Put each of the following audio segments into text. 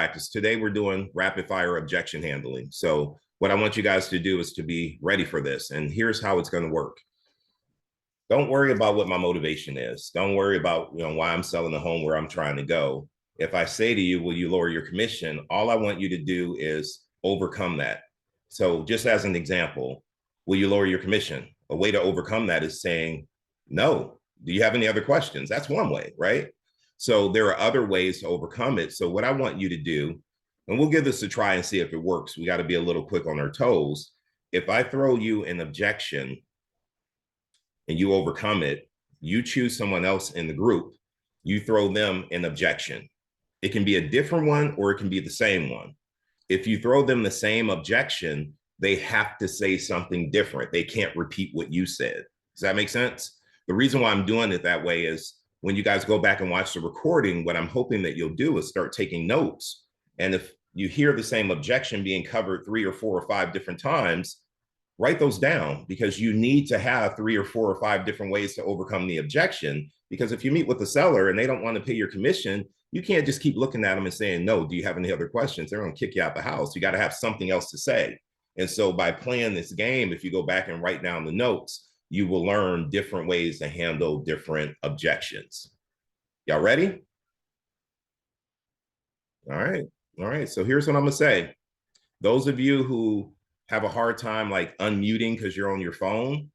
practice. Today we're doing rapid fire objection handling. So what I want you guys to do is to be ready for this. And here's how it's going to work. Don't worry about what my motivation is. Don't worry about why I'm selling the home where I'm trying to go. If I say to you, will you lower your commission? All I want you to do is overcome that. So just as an example, will you lower your commission? A way to overcome that is saying, no. Do you have any other questions? That's one way, right? So there are other ways to overcome it. So what I want you to do, and we'll give this a try and see if it works. We got to be a little quick on our toes. If I throw you an objection and you overcome it, you choose someone else in the group, you throw them an objection. It can be a different one or it can be the same one. If you throw them the same objection, they have to say something different. They can't repeat what you said. Does that make sense? The reason why I'm doing it that way is when you guys go back and watch the recording, what I'm hoping that you'll do is start taking notes. And if you hear the same objection being covered 3 or 4 or 5 different times, write those down, because you need to have 3 or 4 or 5 different ways to overcome the objection. Because if you meet with the seller and they don't want to pay your commission, you can't just keep looking at them and saying, no, do you have any other questions? They're going to kick you out the house. You got to have something else to say. And so by playing this game, if you go back and write down the notes, you will learn different ways to handle different objections. Y'all ready? All right. All right. So here's what I'm going to say. Those of you who have a hard time like unmuting because you're on your phone,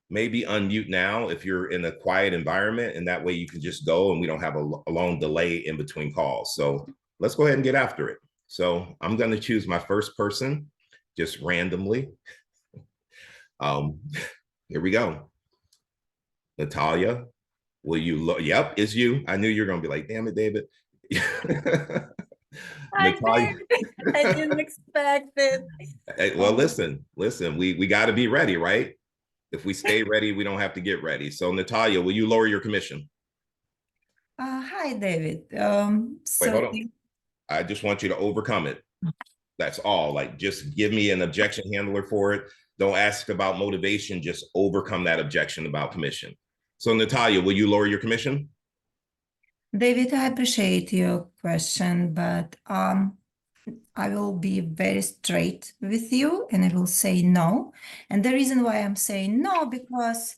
maybe unmute now if you're in a quiet environment, and that way you can just go and we don't have a long delay in between calls. So let's go ahead and get after it. So I'm going to choose my first person just randomly. Here we go. Natalia, will you look? Yep, it's you. I knew you were going to be like, damn it, David. Natalia. I didn't expect it. Well, listen, we got to be ready, right? If we stay ready, we don't have to get ready. So Natalia, will you lower your commission? Hi, David. Wait, hold on. I just want you to overcome it. That's all. Like, just give me an objection handler for it. Don't ask about motivation. Just overcome that objection about commission. So Natalia, will you lower your commission? David, I appreciate your question, but I will be very straight with you and I will say no. And the reason why I'm saying no, because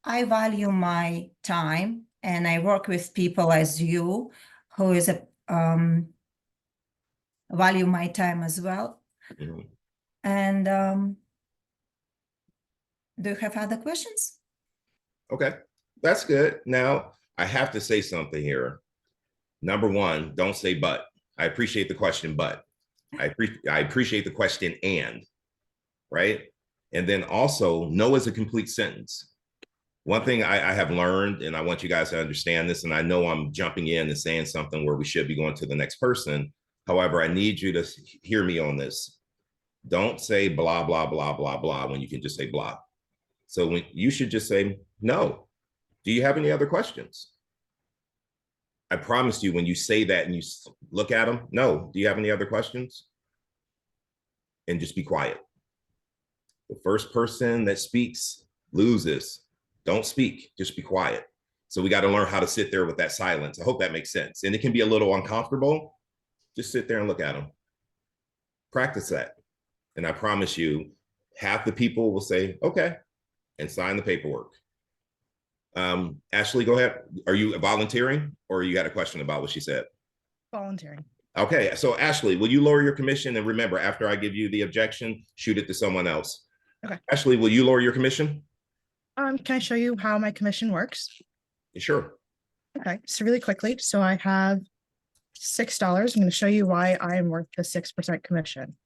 I value my time and I work with people as you who is value my time as well. Mm-hmm. And do you have other questions? Okay, that's good. Now, I have to say something here. Number one, don't say but. I appreciate the question, but. I appreciate the question and, right? And then also, no is a complete sentence. One thing I have learned, and I want you guys to understand this, and I know I'm jumping in and saying something where we should be going to the next person. However, I need you to hear me on this. Don't say blah, blah, blah, blah, blah when you can just say blah. So when you should just say no. Do you have any other questions? I promise you, when you say that and you look at them, no. Do you have any other questions? And just be quiet. The first person that speaks loses. Don't speak, just be quiet. So we got to learn how to sit there with that silence. I hope that makes sense. And it can be a little uncomfortable. Just sit there and look at them. Practice that. And I promise you, half the people will say, okay, and sign the paperwork. Ashley, go ahead. Are you volunteering, or you got a question about what she said? Volunteering. Okay, so Ashley, will you lower your commission? And remember, after I give you the objection, shoot it to someone else. Okay. Ashley, will you lower your commission? Can I show you how my commission works? Sure. Okay, so really quickly. So I have $6. I'm going to show you why I am worth the 6% commission.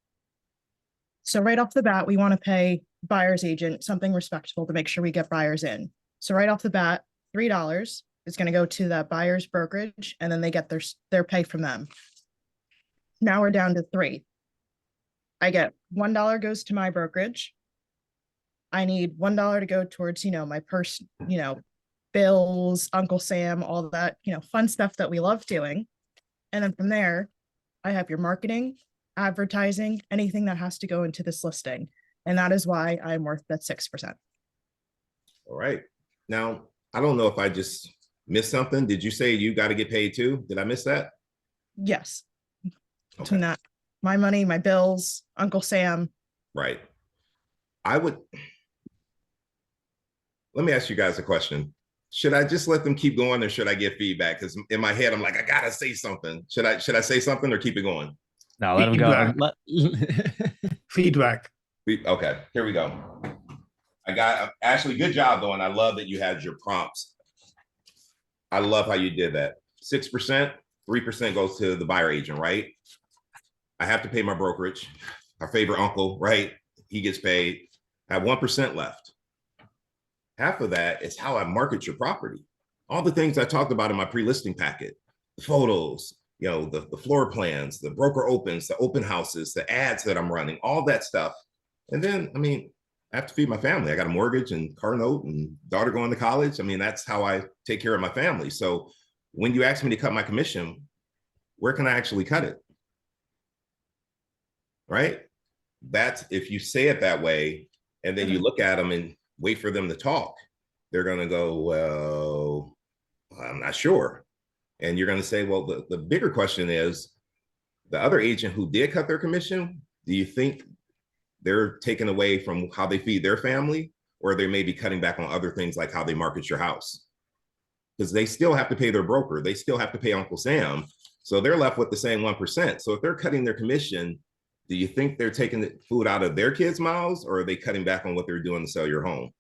So right off the bat, we want to pay buyer's agent something respectable to make sure we get buyers in. So right off the bat, $3 is going to go to the buyer's brokerage, and then they get their pay from them. Now we're down to $3. I get $1 goes to my brokerage. I need $1 to go towards, my purse, bills, Uncle Sam, all that, fun stuff that we love doing. And then from there, I have your marketing, advertising, anything that has to go into this listing. And that is why I'm worth that 6%. All right. Now, I don't know if I just missed something. Did you say you got to get paid too? Did I miss that? Yes. between Okay, that. My money, my bills, Uncle Sam. right. Let me ask you guys a question. Should I just let them keep going or should I give feedback? Because in my head, I'm like, I gotta say something. Should I say something or keep it going? No, let him go. Feedback. Okay, here we go. I got Ashley, good job though, and I love that you had your prompts. I love how you did that. 6%, 3% goes to the buyer agent, right? I have to pay my brokerage. Our favorite uncle, right? He gets paid. I have 1% left. Half of that is how I market your property. All the things I talked about in my pre-listing packet, the photos, you know, the floor plans, the broker opens, the open houses, the ads that I'm running, all that stuff. And then, I mean, I have to feed my family. I got a mortgage and car note and daughter going to college. I mean, that's how I take care of my family. So when you ask me to cut my commission, where can I actually cut it? Right? That's if you say it that way, and then you look at them and wait for them to talk, they're going to go, well, I'm not sure. And you're going to say, well, the bigger question is the other agent who did cut their commission, do you think they're taken away from how they feed their family, or they may be cutting back on other things like how they market your house? Because they still have to pay their broker. They still have to pay Uncle Sam. So they're left with the same 1%. So if they're cutting their commission, do you think they're taking the food out of their kids' mouths, or are they cutting back on what they're doing to sell your home?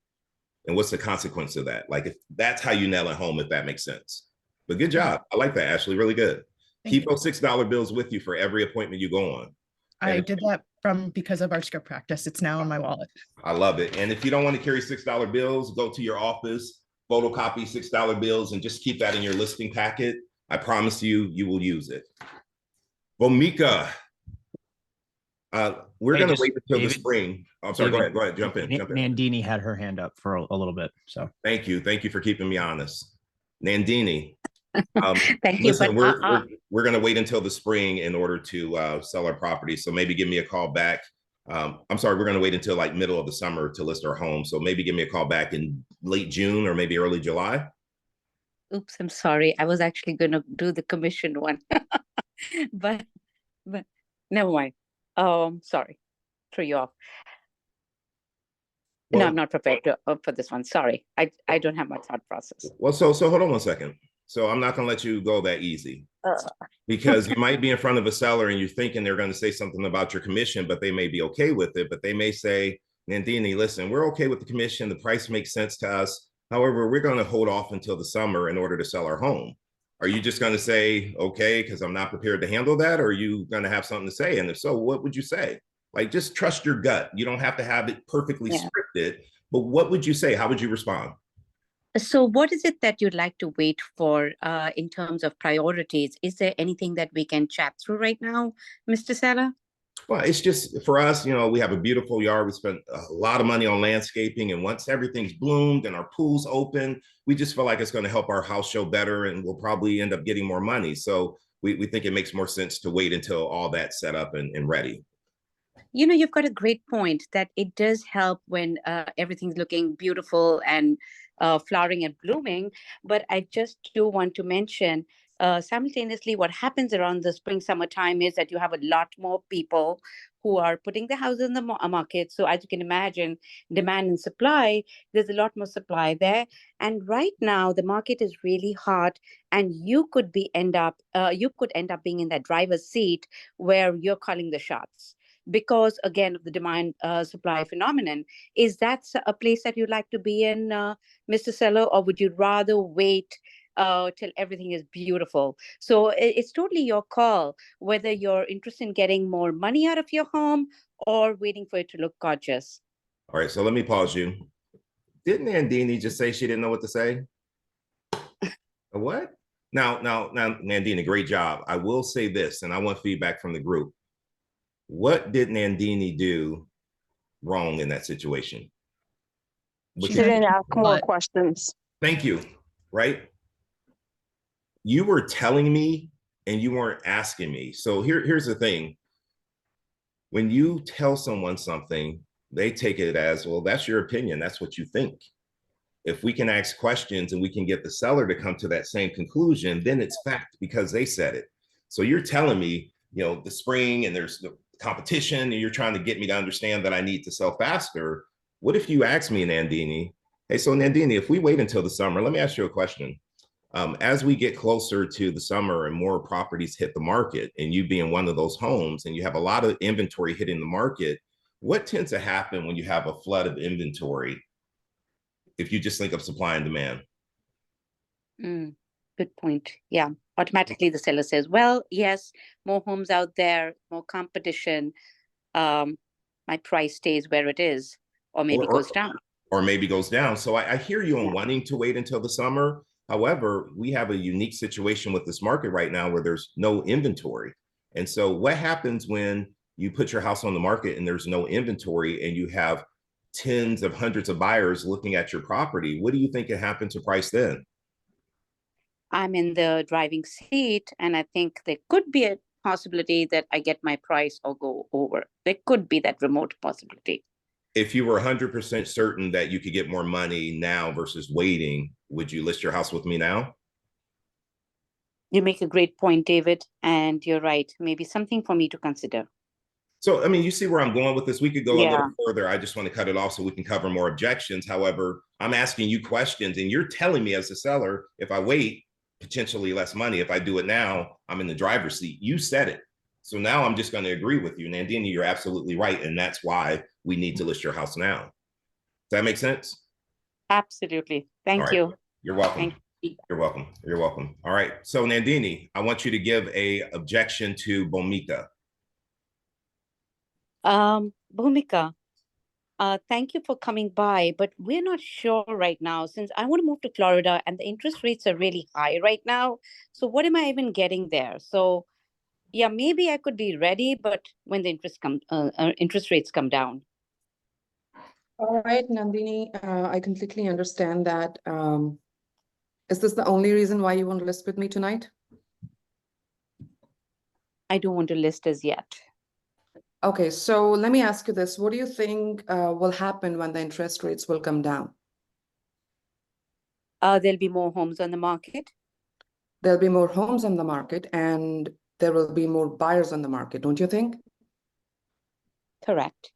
And what's the consequence of that? Like, if that's how you nail it home, if that makes sense. But good job. I like that, Ashley. Really good. Keep those $6 bills with you for every appointment you go on. I did that because of our script practice. It's now in my wallet. I love it. And if you don't want to carry $6 bills, go to your office, photocopy $6 bills, and just keep that in your listing packet. I promise you, you will use it. Vomika, we're going to wait until the spring. I'm sorry, David, go ahead, jump in. Nandini had her hand up for a little bit, so. Thank you for keeping me honest. Nandini. Thank you. Listen, But we're going to wait until the spring in order to sell our property. So maybe give me a call back. I'm sorry, we're going to wait until like middle of the summer to list our home. So maybe give me a call back in late June or maybe early July. oops, I'm sorry. I was actually going to do the commission one, but never mind. Sorry, threw you off. No, Well, I'm not prepared for this one. Sorry, I don't have my thought process. well, so hold on one second. So I'm not going to let you go that easy, because you might be in front of a seller and you're thinking they're going to say something about your commission, but they may be okay with it. But they may say, Nandini, listen, we're okay with the commission. The price makes sense to us. However, we're going to hold off until the summer in order to sell our home. Are you just going to say, okay, because I'm not prepared to handle that? Or are you going to have something to say? And if so, what would you say? Like, just trust your gut. You don't have to have it perfectly scripted, but what would you say? How would you respond? So what is it that you'd like to wait for in terms of priorities? Is there anything that we can chat through right now, Mr. Sala? Well, it's just for us, you know, we have a beautiful yard. We spent a lot of money on landscaping. And once everything's bloomed and our pool's open, we just feel like it's going to help our house show better and we'll probably end up getting more money. So we think it makes more sense to wait until all that's set up and ready. You know, you've got a great point that it does help when everything's looking beautiful and flowering and blooming. But I just do want to mention simultaneously what happens around the spring summer time is that you have a lot more people who are putting their houses in the market. So as you can imagine, demand and supply, there's a lot more supply there. And right now the market is really hot, and you could end up being in that driver's seat where you're calling the shots because, again, of the demand supply phenomenon. Is that a place that you'd like to be in, Mr. Seller, or would you rather wait till everything is beautiful? So it's totally your call whether you're interested in getting more money out of your home or waiting for it to look gorgeous. All right, so let me pause you. Didn't Nandini just say she didn't know what to say? What? Now, Nandini, great job. I will say this, and I want feedback from the group. What did Nandini do wrong in that situation? She didn't ask more But- questions. Thank you. Right? You were telling me and you weren't asking me. So here's the thing. When you tell someone something, they take it as, well, that's your opinion. That's what you think. If we can ask questions and we can get the seller to come to that same conclusion, then it's fact because they said it. So you're telling me the spring and there's the competition and you're trying to get me to understand that I need to sell faster. What if you ask me, Nandini, hey, so Nandini, if we wait until the summer, let me ask you a question. As we get closer to the summer and more properties hit the market, and you being one of those homes, and you have a lot of inventory hitting the market, what tends to happen when you have a flood of inventory if you just think of supply and demand? Good point. Yeah. Automatically the seller says, well, yes, more homes out there, more competition. My price stays where it is, or maybe goes down. Or maybe goes down. So I hear you on wanting to wait until the summer. However, we have a unique situation with this market right now where there's no inventory. And so what happens when you put your house on the market and there's no inventory and you have tens of hundreds of buyers looking at your property? What do you think can happen to price then? I'm in the driving seat, and I think there could be a possibility that I get my price or go over. There could be that remote possibility. If you were 100% certain that you could get more money now versus waiting, would you list your house with me now? You make a great point, David, and you're right. Maybe something for me to consider. So, I mean, you see where I'm going with this. We could go a Yeah. little further. I just want to cut it off so we can cover more objections. However, I'm asking you questions and you're telling me as a seller, if I wait, potentially less money. If I do it now, I'm in the driver's seat. You said it. So now I'm just going to agree with you. Nandini, you're absolutely right. And that's why we need to list your house now. Does that make sense? Absolutely. Thank right. you. You're welcome. Thank you. You're welcome. You're welcome. All right. So Nandini, I want you to give a objection to Bhumika. Bhumika, thank you for coming by, but we're not sure right now since I want to move to Florida and the interest rates are really high right now. So what am I even getting there? So yeah, maybe I could be ready, but when the interest rates come down. All right, Nandini, I completely understand that. Is this the only reason why you want to list with me tonight? I don't want to list as yet. Okay, so let me ask you this. What do you think will happen when the interest rates will come down? There'll be more homes on the market. There'll be more homes on the market and there will be more buyers on the market, don't you think? Correct.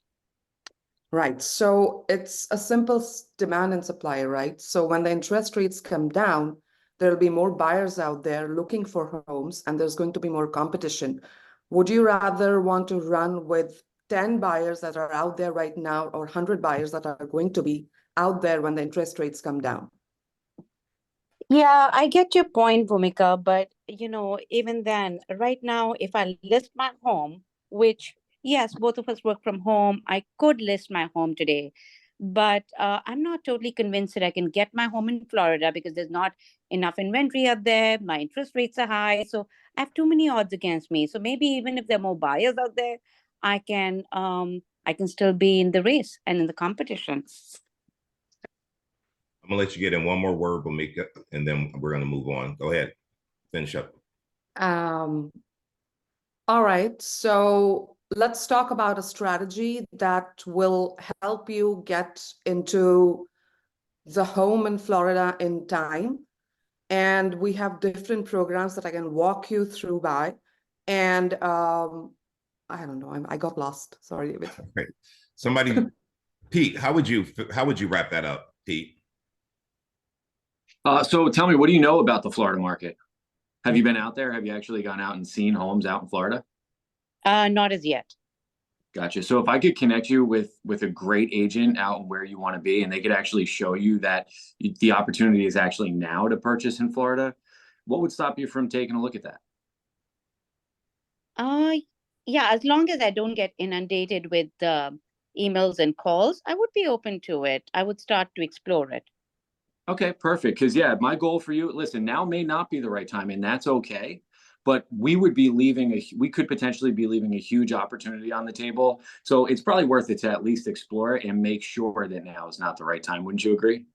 Right, so it's a simple demand and supply, right? So when the interest rates come down, there'll be more buyers out there looking for homes and there's going to be more competition. Would you rather want to run with 10 buyers that are out there right now or 100 buyers that are going to be out there when the interest rates come down? Yeah, I get your point, Bhumika, but even then, right now, if I list my home, which yes, both of us work from home, I could list my home today, but I'm not totally convinced that I can get my home in Florida because there's not enough inventory out there. My interest rates are high, so I have too many odds against me. So maybe even if there are more buyers out there, I can still be in the race and in the competition. I'm gonna let you get in one more word, Bhumika, and then we're gonna move on. Go ahead, finish up. All right, so let's talk about a strategy that will help you get into the home in Florida in time. And we have different programs that I can walk you through by. And I don't know, I got lost. Sorry, David. Great. Somebody, Pete, how would you wrap that up, Pete? So tell me, what do you know about the Florida market? Have you been out there? Have you actually gone out and seen homes out in Florida? Not as yet. Gotcha. So if I could connect you with a great agent out where you want to be, and they could actually show you that the opportunity is actually now to purchase in Florida, what would stop you from taking a look at that? Yeah, as long as I don't get inundated with emails and calls, I would be open to it. I would start to explore it. Okay, perfect. Because yeah, my goal for you, listen, now may not be the right time, and that's okay. But we could potentially be leaving a huge opportunity on the table. So it's probably worth it to at least explore it and make sure that now is not the right time. Wouldn't you agree?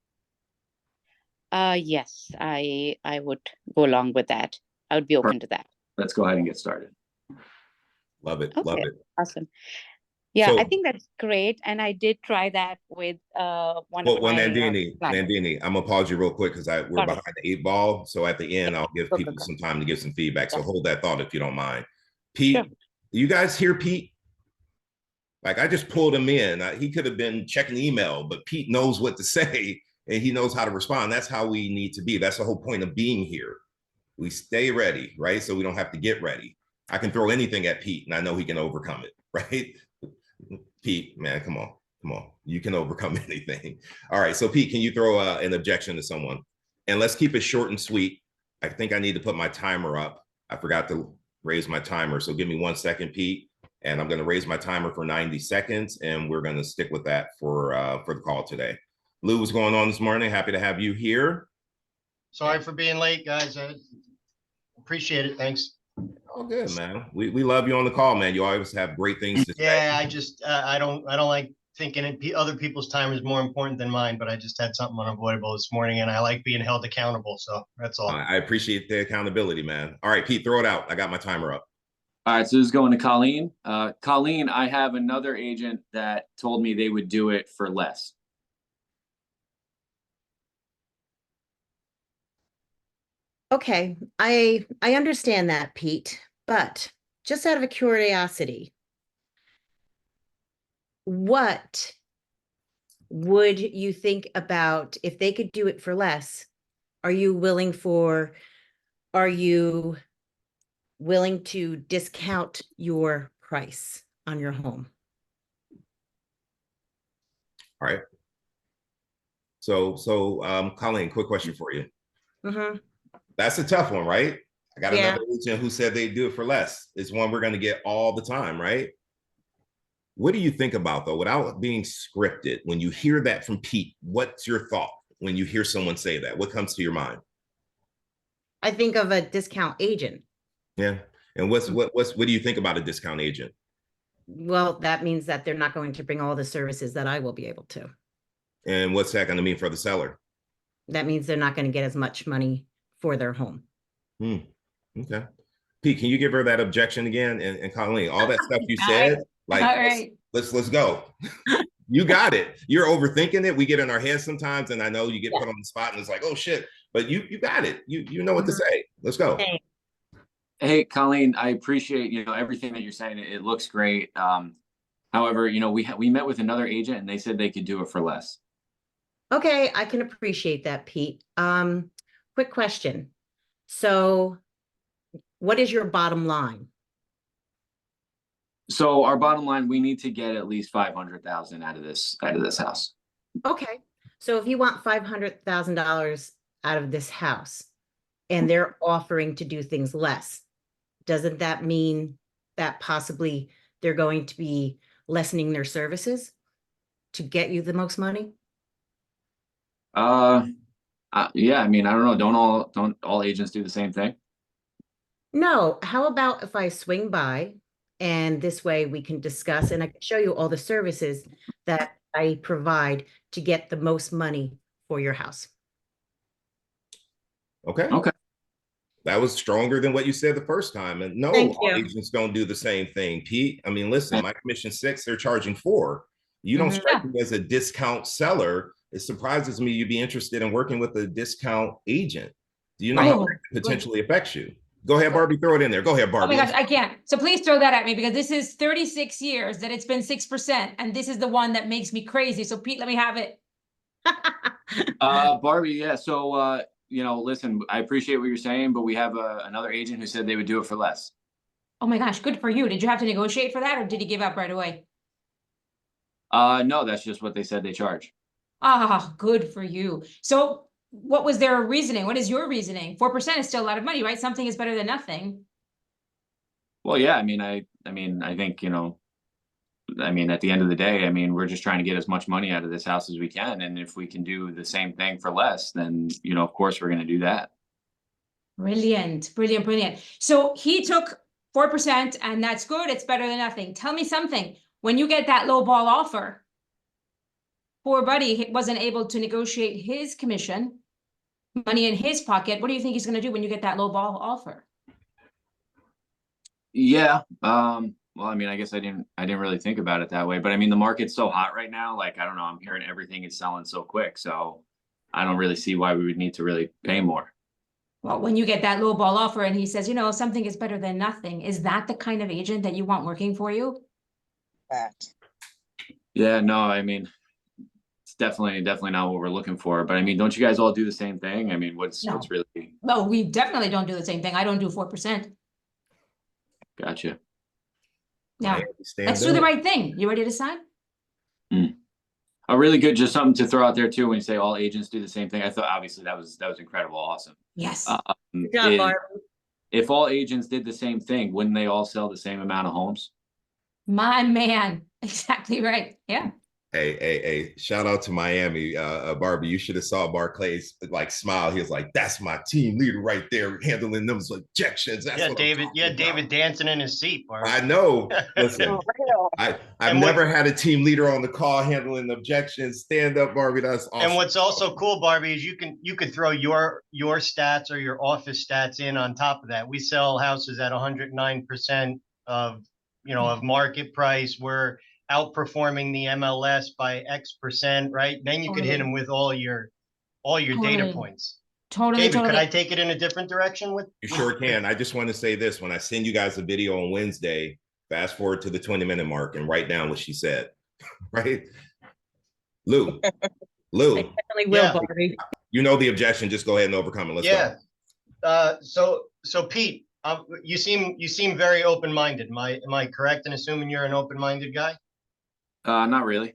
Yes, I would go along with that. I would be open to that. Let's go ahead and get started. Love it. Okay. Love it. Awesome. Yeah, So, I think that's great. And I did try that with one of my Nandini, clients. Nandini, I'm gonna pause you real quick because we're behind the 8 ball. So at the end, I'll give Go, people go. some time to give some feedback. So Yeah. hold that thought if you don't mind. Pete, Sure. you guys hear Pete? Like I just pulled him in. He could have been checking email, but Pete knows what to say and he knows how to respond. That's how we need to be. That's the whole point of being here. We stay ready, right? So we don't have to get ready. I can throw anything at Pete and I know he can overcome it, right? Pete, man, come on. Come on. You can overcome anything. All right. So Pete, can you throw an objection to someone? And let's keep it short and sweet. I think I need to put my timer up. I forgot to raise my timer. So give me 1 second, Pete. And I'm going to raise my timer for 90 seconds. And we're going to stick with that for the call today. Lou, what's going on this morning? Happy to have you here. Sorry for being late, guys. I appreciate it. Thanks. Oh, good, man. We love you on the call, man. You always have great things to say. Yeah, I just I don't like thinking other people's time is more important than mine, but I just had something unavoidable this morning and I like being held accountable. So that's all. I appreciate the accountability, man. All right, Pete, throw it out. I got my timer up. All right, so this is going to Colleen. Colleen, I have another agent that told me they would do it for less. Okay, I understand that, Pete, but just out of a curiosity, what would you think about if they could do it for less? Are you willing to discount your price on your home? All right. So Colleen, quick question for you. Mm-hmm. That's a tough one, right? I got Yeah. another agent who said they'd do it for less. It's one we're going to get all the time, right? What do you think about, though, without being scripted, when you hear that from Pete? What's your thought when you hear someone say that? What comes to your mind? I think of a discount agent. Yeah. And what do you think about a discount agent? Well, that means that they're not going to bring all the services that I will be able to. And what's that going to mean for the seller? That means they're not going to get as much money for their home. Okay. Pete, can you give her that objection again? And Colleen, all that stuff you said, like, All right. let's go. You got it. You're overthinking it. We get in our heads sometimes, and I know you get put on the spot, and it's like, oh shit. But you got it. You know what to say. Let's go. Hey, Colleen, I appreciate, everything that you're saying. It looks great. However, we met with another agent and they said they could do it for less. Okay, I can appreciate that, Pete. Quick question. So what is your bottom line? So our bottom line, we need to get at least 500,000 out of this house. Okay, so if you want $500,000 out of this house and they're offering to do things less, doesn't that mean that possibly they're going to be lessening their services to get you the most money? Yeah, I mean, I don't know. Don't all agents do the same thing? No, how about if I swing by and this way we can discuss and I can show you all the services that I provide to get the most money for your house. Okay. Okay. That was stronger than what you said the first time. And no, Thank all you. agents don't do the same thing, Pete. I mean, listen, my commission 6, they're charging 4. You don't strike me as a discount seller. It surprises me you'd be interested in working with a discount agent. Do you know how it potentially affects you? Go ahead, Barbie, throw it in there. Go ahead, Oh Barbie. my gosh, I can't. So please throw that at me because this is 36 years that it's been 6%. And this is the one that makes me crazy. So Pete, let me have it. Barbie, yeah. So, listen, I appreciate what you're saying, but we have another agent who said they would do it for less. Oh my gosh, good for you. Did you have to negotiate for that or did he give up right away? No, that's just what they said they charge. Ah, good for you. So what was their reasoning? What is your reasoning? 4% is still a lot of money, right? Something is better than nothing. Well, yeah, I mean, I think, at the end of the day, we're just trying to get as much money out of this house as we can. And if we can do the same thing for less, then, of course, we're going to do that. Brilliant, brilliant, brilliant. So he took 4% and that's good. It's better than nothing. Tell me something. When you get that low ball offer, poor buddy wasn't able to negotiate his commission, money in his pocket. What do you think he's going to do when you get that low ball offer? Yeah. Well, I guess I didn't really think about it that way, but the market's so hot right now. Like, I don't know, I'm hearing everything is selling so quick. So I don't really see why we would need to really pay more. Well, when you get that low ball offer and he says, you know, something is better than nothing, is that the kind of agent that you want working for you? Yeah, no, I mean, it's definitely not what we're looking for. But I mean, don't you guys all do the same thing? I mean, what's No. really No, we definitely don't do the same thing. I don't do 4%. gotcha? Yeah, Miami, stand let's do the up. right thing. You ready to sign? A really good, just something to throw out there too. When you say all agents do the same thing, I thought obviously that was incredible, awesome. Yes. Good job, is- Barb. if all agents did the same thing, wouldn't they all sell the same amount of homes? My man. Exactly right. Yeah. Hey, shout out to Miami. Barbie, you should have saw Barclays like smile. He was like, that's my team leader right there, handling them objections. That's Yeah, what I'm David. talking Yeah, about." David dancing in his seat. Barb. I know. Listen, I've And what- never had a team leader on the call handling objections. Stand up, Barbie. That's awesome. And what's also cool, Barbie, is you could throw your stats or your office stats in on top of that. We sell houses at 109% of of market price. We're outperforming the MLS by X%, right? Then you could hit Totally. them with all your data Totally. points. Totally, David, could totally. I take it in a different direction with You sure can. I just want to say this. When I send you guys a video on Wednesday, fast forward to the 20-minute mark and write down what she said. Right? Lou, Definitely will, Yeah. Barbie. you know the objection. Just go ahead and overcome it. Let's Yeah. go. So Pete, you seem very open-minded. Am I correct in assuming you're an open-minded guy? Not really.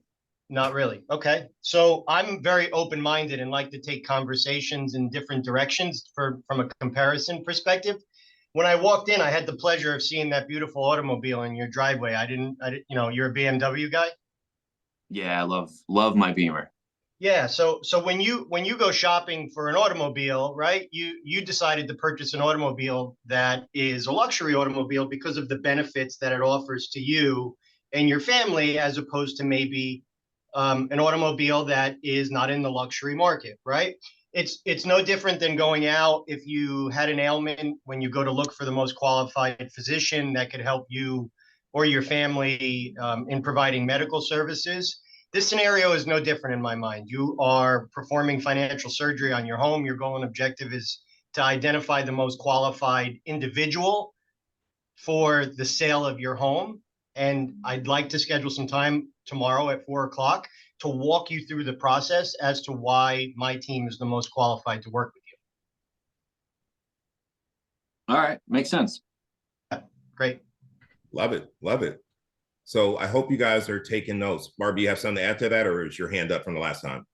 Not really. Okay. So I'm very open-minded and like to take conversations in different directions from a comparison perspective. When I walked in, I had the pleasure of seeing that beautiful automobile in your driveway. I didn't, you're a BMW guy? Yeah, I love my Beamer. Yeah. So when you go shopping for an automobile, right, you decided to purchase an automobile that is a luxury automobile because of the benefits that it offers to you and your family, as opposed to maybe an automobile that is not in the luxury market, right? It's no different than going out if you had an ailment, when you go to look for the most qualified physician that could help you or your family in providing medical services. This scenario is no different in my mind. You are performing financial surgery on your home. Your goal and objective is to identify the most qualified individual for the sale of your home. And I'd like to schedule some time tomorrow at 4:00 to walk you through the process as to why my team is the most qualified to work with you. All right, makes sense. Great. Love it. Love it. So I hope you guys are taking notes. Barbie, you have something to add to that, or is your hand up from the last time?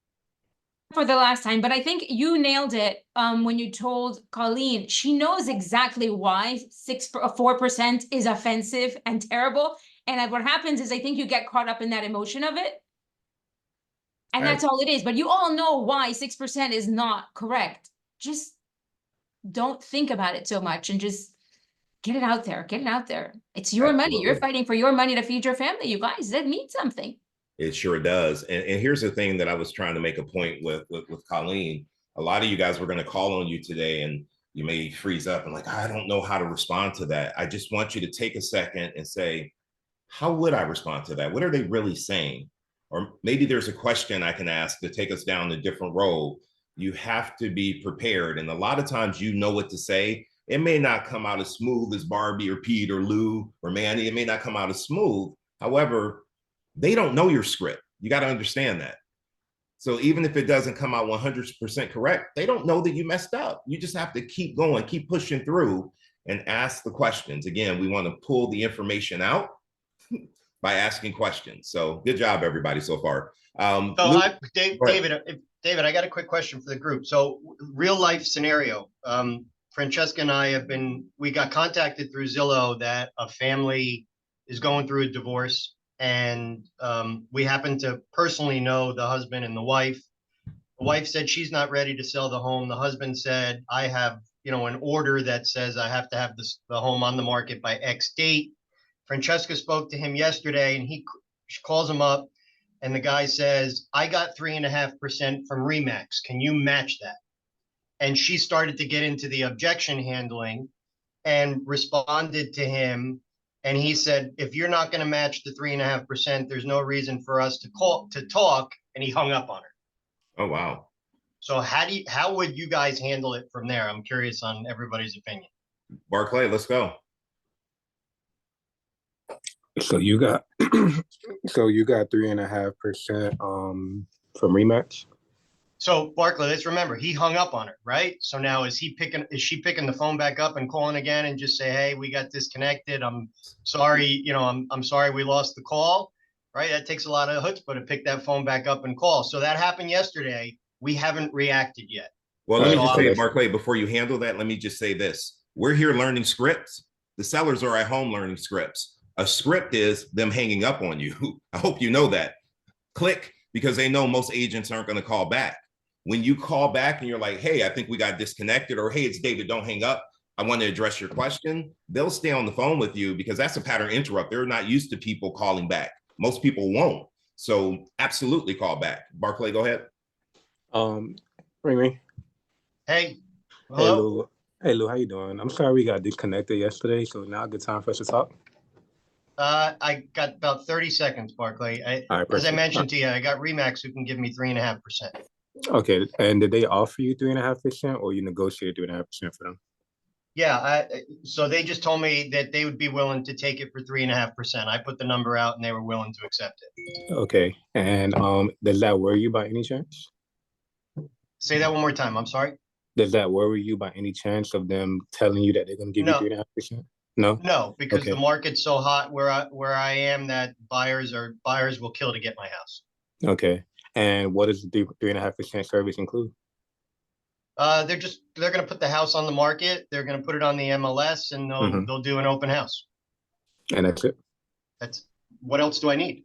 For the last time, but I think you nailed it when you told Colleen. She knows exactly why 4% is offensive and terrible. And what happens is I think you get caught up in that emotion of it. And that's all it is. But you all know why 6% is not correct. Just don't think about it so much and just get it out there. Get it out there. It's your money. You're Absolutely. fighting for your money to feed your family. You guys, that means something. It sure does. And here's the thing that I was trying to make a point with Colleen. A lot of you guys were going to call on you today, and you may freeze up and like, I don't know how to respond to that. I just want you to take a second and say, how would I respond to that? What are they really saying? Or maybe there's a question I can ask to take us down a different road. You have to be prepared. And a lot of times you know what to say. It may not come out as smooth as Barbie or Pete or Lou or Manny. It may not come out as smooth. However, they don't know your script. You got to understand that. So even if it doesn't come out 100% correct, they don't know that you messed up. You just have to keep going, keep pushing through and ask the questions. Again, we want to pull the information out by asking questions. So good job, everybody, so far. David, I got a quick question for the group. So real life scenario, Francesca and I we got contacted through Zillow that a family is going through a divorce, and we happen to personally know the husband and the wife. The wife said she's not ready to sell the home. The husband said, I have, an order that says I have to have the home on the market by X date. Francesca spoke to him yesterday, and she calls him up, and the guy says, I got 3.5% from Remax. Can you match that? And she started to get into the objection handling and responded to him. And he said, if you're not going to match the 3.5%, there's no reason for us to talk. And he hung up on her. Oh, wow. So how would you guys handle it from there? I'm curious on everybody's opinion. Barclay, let's go. So you got so you got 3.5% from Remax. So Barclay, let's remember he hung up on her, right? So now is she picking the phone back up and calling again and just say, hey, we got disconnected. I'm sorry, I'm sorry we lost the call, right? That takes a lot of chutzpah to pick that phone back up and call. So that happened yesterday. We haven't reacted yet. Well, let me So just I'm- say, Barclay, before you handle that, let me just say this. We're here learning scripts. The sellers are at home learning scripts. A script is them hanging up on you. I hope you know that. Click, because they know most agents aren't going to call back. When you call back and you're like, hey, I think we got disconnected, or hey, it's David, don't hang up, I want to address your question, they'll stay on the phone with you because that's a pattern interrupt. They're not used to people calling back. Most people won't. So absolutely call back. Barclay, go ahead. Ring. Hey, hello. Lou. Hey Lou, how you doing? I'm sorry we got disconnected yesterday, so now a good time for us to talk. I got about 30 seconds, Barclay. All right, As I perfect. mentioned to you, I got Remax who can give me 3.5%. Okay, and did they offer you 3.5%, or you negotiated 3.5% for them? Yeah, so they just told me that they would be willing to take it for 3.5%. I put the number out and they were willing to accept it. Okay, and does that worry you by any chance? Say that one more time. I'm sorry. Does that worry you by any chance of them telling you that they're going to give No. you 3.5%? No. No, because Okay. the market's so hot where I am that buyers will kill to get my house. Okay, and what does the 3.5% service include? They're going to put the house on the market. They're going to put it on the MLS and they'll do an open house. And that's it. That's what else do I need?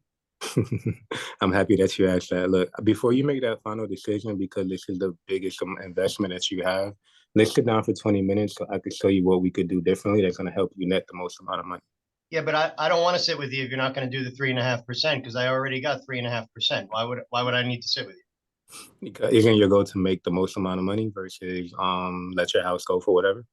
I'm happy that you asked that. Look, before you make that final decision, because this is the biggest investment that you have, let's sit down for 20 minutes so I can show you what we could do differently that's going to help you net the most amount of money. Yeah, but I don't want to sit with you if you're not going to do the 3.5% because I already got 3.5%. Why would I need to sit with you? Because isn't your goal to make the most amount of money versus let your house go for whatever?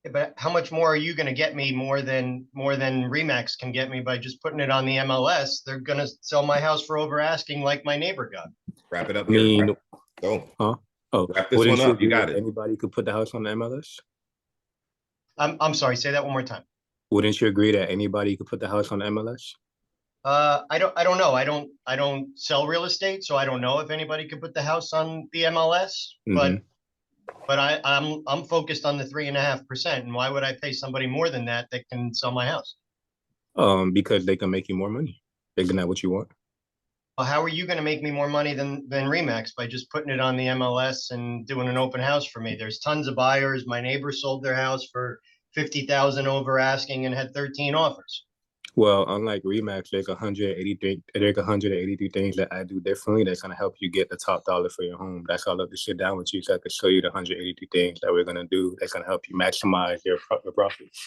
Yeah, but how much more are you going to get me more than Remax can get me by just putting it on the MLS? They're going to sell my house for over asking like my neighbor got. Wrap it up. I mean, Here. Go. huh? Oh, Wrap this wouldn't one up. You agree got that it. Anybody could put the house on the MLS? I'm sorry. Say that one more time. Wouldn't you agree that anybody could put the house on the MLS? I don't know. I don't sell real estate, so I don't know if anybody could put the house on the MLS. But I'm focused on the 3.5%. And why would I pay somebody more than that can sell my house? Because they can make you more money. Isn't that what you want? Well, how are you going to make me more money than Remax by just putting it on the MLS and doing an open house for me? There's tons of buyers. My neighbor sold their house for $50,000 over asking and had 13 offers. Well, unlike Remax, there's 183 things that I do differently that's gonna help you get the top dollar for your home. That's why I love to sit down with you so I can show you the 183 things that we're gonna do that's gonna help you maximize your profits.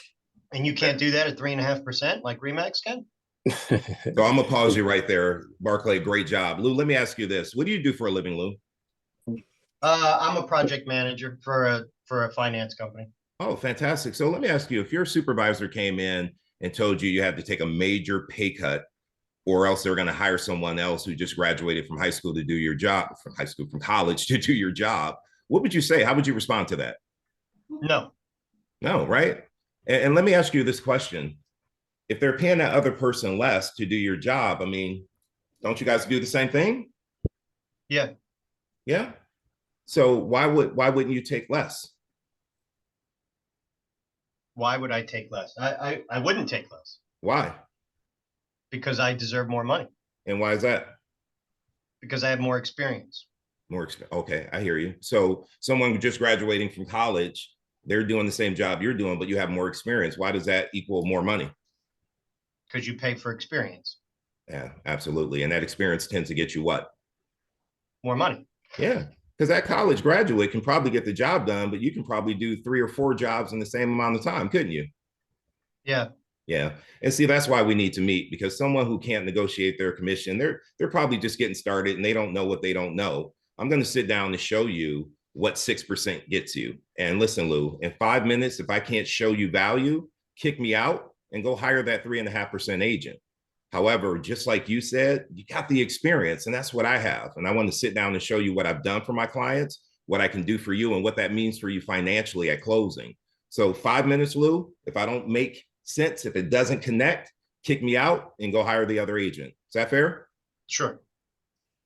And you can't do that at 3.5% like Remax can? So I'm gonna pause you right there. Barclay, great job. Lou, let me ask you this. What do you do for a living, Lou? I'm a project manager for a finance company. Oh, fantastic. So let me ask you, if your supervisor came in and told you you had to take a major pay cut, or else they're going to hire someone else who just graduated from high school to do your job, from college to do your job, what would you say? How would you respond to that? No. No, right? And let me ask you this question. If they're paying that other person less to do your job, I mean, don't you guys do the same thing? Yeah. Yeah. So why wouldn't you take less? Why would I take less? I wouldn't take less. Why? Because I deserve more money. And why is that? Because I have more experience. Okay, I hear you. So someone just graduating from college, they're doing the same job you're doing, but you have more experience. Why does that equal more money? Because you pay for experience. Yeah, absolutely. And that experience tends to get you what? More money. Yeah, because that college graduate can probably get the job done, but you can probably do 3 or 4 jobs in the same amount of time, couldn't you? Yeah. Yeah. And see, that's why we need to meet, because someone who can't negotiate their commission, they're probably just getting started and they don't know what they don't know. I'm going to sit down and show you what 6% gets you. And listen, Lou, in 5 minutes, if I can't show you value, kick me out and go hire that 3.5% agent. However, just like you said, you got the experience, and that's what I have. And I want to sit down and show you what I've done for my clients, what I can do for you, and what that means for you financially at closing. So 5 minutes, Lou, if I don't make sense, if it doesn't connect, kick me out and go hire the other agent. Is that fair? Sure.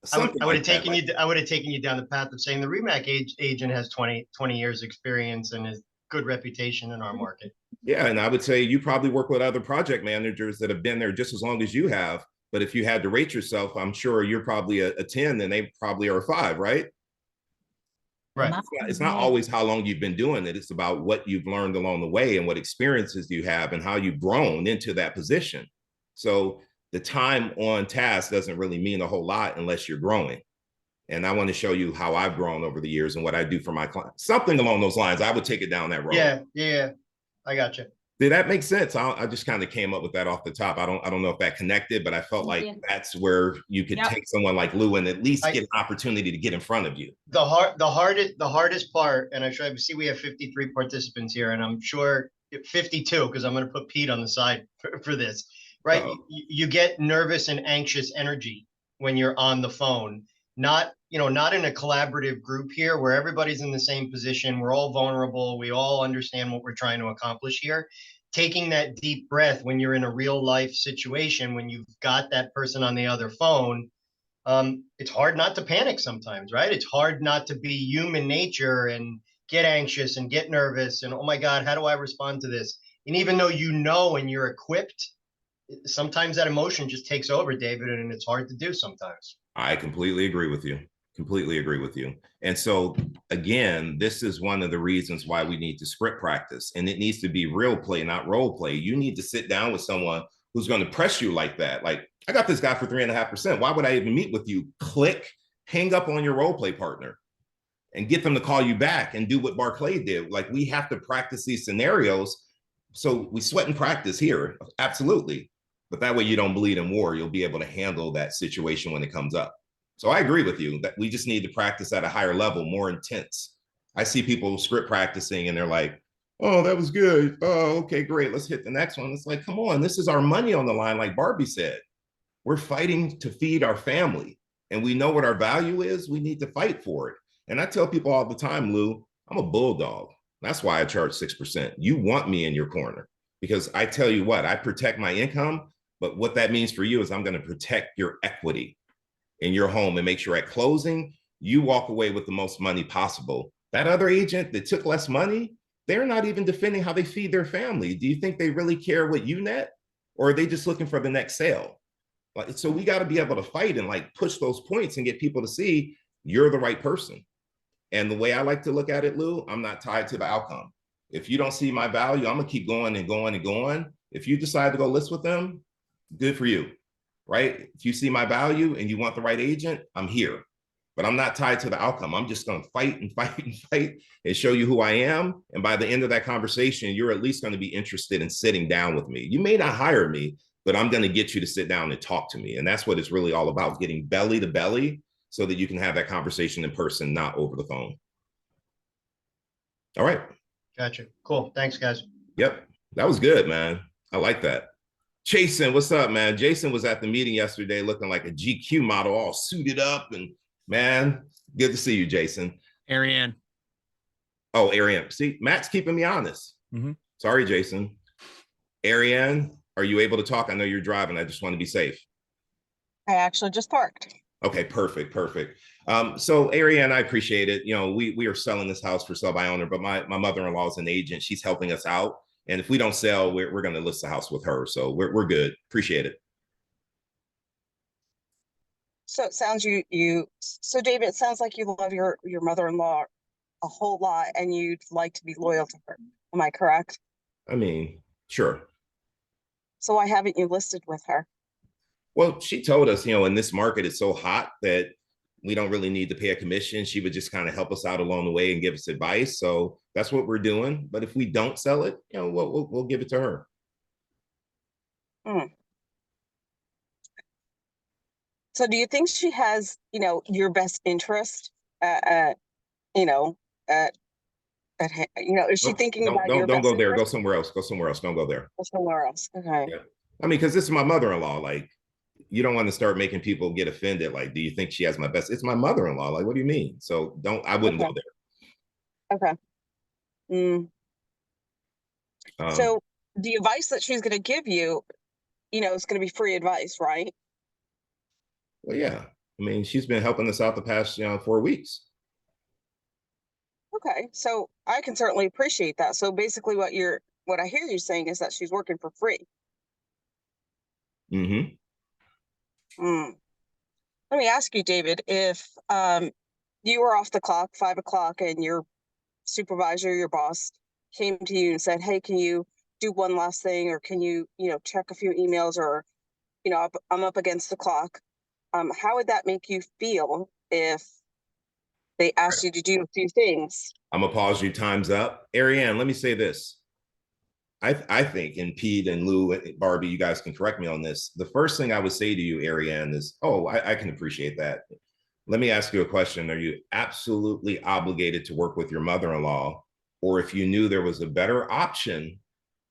Something I would have like that, taken you. I would have taken you down the path of saying the Remax agent has 20 years experience and is good reputation in our market. Yeah, and I would say you probably work with other project managers that have been there just as long as you have. But if you had to rate yourself, I'm sure you're probably a 10 and they probably are a 5, right? Right. It's not always how long you've been doing it. It's about what you've learned along the way and what experiences you have and how you've grown into that position. So the time on task doesn't really mean a whole lot unless you're growing. And I want to show you how I've grown over the years and what I do for my clients. Something along those lines. I would take it down that road. Yeah. I got you. Did that make sense? I just kind of came up with that off the top. I don't know if that connected, but I felt like that's where you could take someone like Lou and at least get an opportunity to get in front of you. The hardest part, and I see we have 53 participants here, and I'm sure 52 because I'm going to put Pete on the side for this. Right? You get nervous and anxious energy when you're on the phone. Not in a collaborative group here where everybody's in the same position. We're all vulnerable. We all understand what we're trying to accomplish here. Taking that deep breath when you're in a real life situation, when you've got that person on the other phone, it's hard not to panic sometimes, right? It's hard not to be human nature and get anxious and get nervous and, oh my God, how do I respond to this? And even though and you're equipped, sometimes that emotion just takes over, David, and it's hard to do sometimes. I completely agree with you. And so again, this is one of the reasons why we need to script practice, and it needs to be real play, not role play. You need to sit down with someone who's going to press you like that. Like, I got this guy for 3.5%. Why would I even meet with you? Click, hang up on your role play partner and get them to call you back and do what Barclay did. Like, we have to practice these scenarios. So we sweat and practice here. Absolutely. But that way you don't bleed in war. You'll be able to handle that situation when it comes up. So I agree with you that we just need to practice at a higher level, more intense. I see people script practicing and they're like, oh, that was good. Oh, okay, great. Let's hit the next one. It's like, come on, this is our money on the line. Like Barbie said, we're fighting to feed our family and we know what our value is. We need to fight for it. And I tell people all the time, Lou, I'm a bulldog. That's why I charge 6%. You want me in your corner because I tell you what, I protect my income, but what that means for you is I'm going to protect your equity in your home and make sure at closing, you walk away with the most money possible. That other agent that took less money, they're not even defending how they feed their family. Do you think they really care what you net? Or are they just looking for the next sale? Like, so we got to be able to fight and like push those points and get people to see you're the right person. And the way I like to look at it, Lou, I'm not tied to the outcome. If you don't see my value, I'm gonna keep going and going and going. If you decide to go list with them, good for you. Right? If you see my value and you want the right agent, I'm here. But I'm not tied to the outcome. I'm just going to fight and fight and fight and show you who I am. And by the end of that conversation, you're at least going to be interested in sitting down with me. You may not hire me, but I'm going to get you to sit down and talk to me. And that's what it's really all about, getting belly to belly so that you can have that conversation in person, not over the phone. All right. Gotcha. Cool. Thanks, guys. Yep. That was good, man. I like that. Jason, what's up, man? Jason was at the meeting yesterday looking like a GQ model, all suited up. And man, good to see you, Jason. Ariane. Oh, Ariane. See, Matt's keeping me honest. Sorry, Jason. Ariane, are you able to talk? I know you're driving. I just want to be safe. I actually just parked. Okay, perfect. So Ariane, I appreciate it. You know, we are selling this house for sell by owner, but my mother-in-law is an agent. She's helping us out. And if we don't sell, we're going to list the house with her. So we're good. Appreciate it. So it sounds so David, it sounds like you love your mother-in-law a whole lot and you'd like to be loyal to her. Am I correct? I mean, sure. So why haven't you listed with her? Well, she told us, you know, in this market, it's so hot that we don't really need to pay a commission. She would just kind of help us out along the way and give us advice. So that's what we're doing. But if we don't sell it, you know, we'll give it to her. So do you think she has, your best interest, is she thinking about your don't best go there. interest? Go somewhere else. Don't go there. Go somewhere else. Okay. Yeah. I mean, because this is my mother-in-law. Like, you don't want to start making people get offended. Like, do you think she has my best? It's my mother-in-law. Like, what do you mean? So I wouldn't go there. Okay. Um, So the advice that she's going to give you, you know, is going to be free advice, right? well, yeah. I mean, she's been helping us out the past, 4 weeks. Okay. So I can certainly appreciate that. So basically what I hear you saying is that she's working for free. Mm-hmm. Let me ask you, David, if you were off the clock, 5 o'clock, and your supervisor, your boss, came to you and said, "Hey, can you do one last thing, or can you, check a few emails, or, I'm up against the clock." How would that make you feel if they asked you to do a few things? I'm gonna pause you. Time's up. Ariane, let me say this. I think, and Pete and Lou, Barbie, you guys can correct me on this. The first thing I would say to you, Ariane, is, I can appreciate that. Let me ask you a question. Are you absolutely obligated to work with your mother-in-law? Or if you knew there was a better option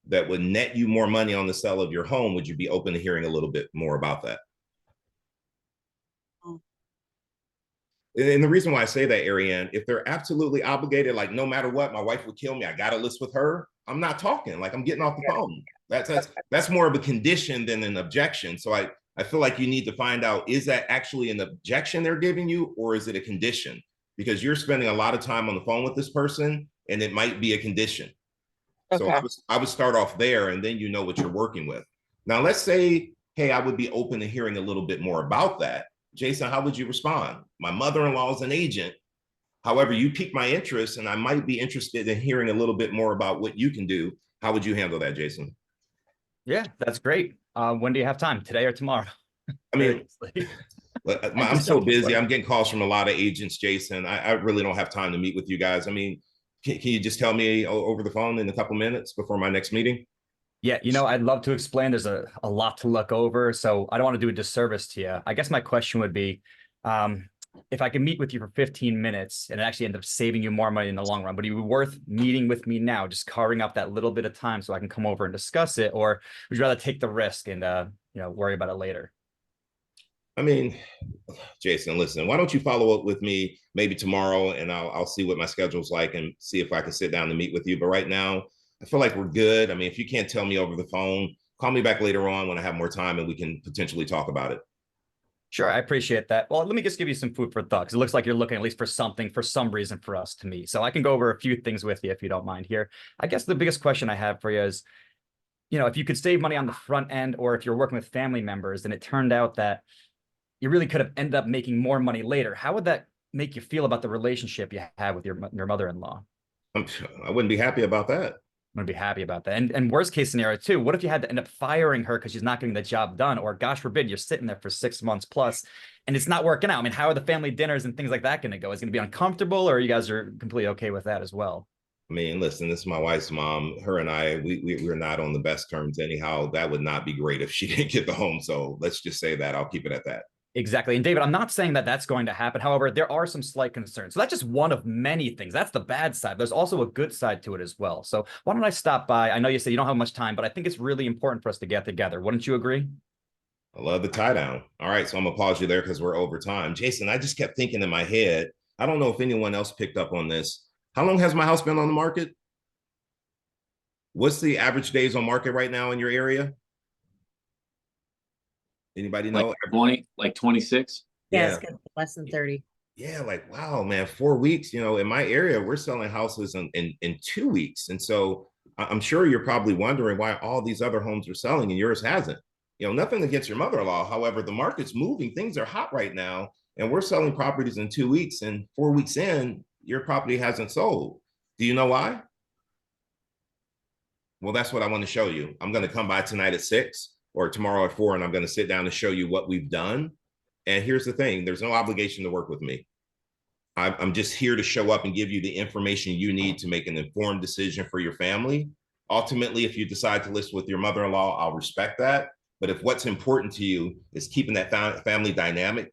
that would net you more money on the sale of your home, would you be open to hearing a little bit more about that? And the reason why I say that, Ariane, if they're absolutely obligated, like no matter what, my wife would kill me, I got to list with her, I'm not talking, like I'm getting off the phone. That's more of a condition than an objection. So I feel like you need to find out, is that actually an objection they're giving you, or is it a condition? Because you're spending a lot of time on the phone with this person, and it might be a condition. Okay. So I would start off there, and then you know what you're working with. Now, let's say, hey, I would be open to hearing a little bit more about that. Jason, how would you respond? My mother-in-law is an agent. However, you piqued my interest, and I might be interested in hearing a little bit more about what you can do. How would you handle that, Jason? Yeah, that's great. When do you have time? Today or tomorrow? I mean, I'm so busy. I'm getting calls from a lot of agents, Jason. I really don't have time to meet with you guys. I mean, can you just tell me over the phone in a couple minutes before my next meeting? Yeah, I'd love to explain. There's a lot to look over, so I don't want to do a disservice to you. I guess my question would be, if I can meet with you for 15 minutes and it actually end up saving you more money in the long run, would it be worth meeting with me now, just carving up that little bit of time so I can come over and discuss it, or would you rather take the risk and worry about it later? I mean, Jason, listen, why don't you follow up with me maybe tomorrow, and I'll see what my schedule's like and see if I can sit down and meet with you. But right now, I feel like we're good. I mean, if you can't tell me over the phone, call me back later on when I have more time and we can potentially talk about it. Sure, I appreciate that. Well, let me just give you some food for thought, because it looks like you're looking at least for something, for some reason for us to meet. So I can go over a few things with you if you don't mind here. I guess the biggest question I have for you is, if you could save money on the front end, or if you're working with family members and it turned out that you really could have ended up making more money later, how would that make you feel about the relationship you have with your mother-in-law? I wouldn't be happy about that. I'm gonna be happy about that. And worst case scenario too, what if you had to end up firing her because she's not getting the job done, or gosh forbid, you're sitting there for 6 months plus and it's not working out? I mean, how are the family dinners and things like that going to go? Is it going to be uncomfortable, or you guys are completely okay with that as well? I mean, listen, this is my wife's mom. Her and I, we're not on the best terms anyhow. That would not be great if she didn't get the home. So let's just say that. I'll keep it at that. Exactly. And David, I'm not saying that that's going to happen. However, there are some slight concerns. So that's just one of many things. That's the bad side. There's also a good side to it as well. So why don't I stop by? I know you said you don't have much time, but I think it's really important for us to get together. Wouldn't you agree? I love the tie down. All right. So I'm going to pause you there because we're over time. Jason, I just kept thinking in my head, I don't know if anyone else picked up on this. How long has my house been on the market? What's the average days on market right now in your area? Anybody know? Like 26? Yeah, it's less than 30. Yeah, like, wow, man, 4 weeks, in my area, we're selling houses in 2 weeks. And so I'm sure you're probably wondering why all these other homes are selling and yours hasn't. Nothing against your mother-in-law. However, the market's moving. Things are hot right now. And we're selling properties in 2 weeks. And 4 weeks in, your property hasn't sold. Do you know why? Well, that's what I want to show you. I'm going to come by tonight at 6 or tomorrow at 4, and I'm going to sit down and show you what we've done. And here's the thing. There's no obligation to work with me. I'm just here to show up and give you the information you need to make an informed decision for your family. Ultimately, if you decide to list with your mother-in-law, I'll respect that. But if what's important to you is keeping that family dynamic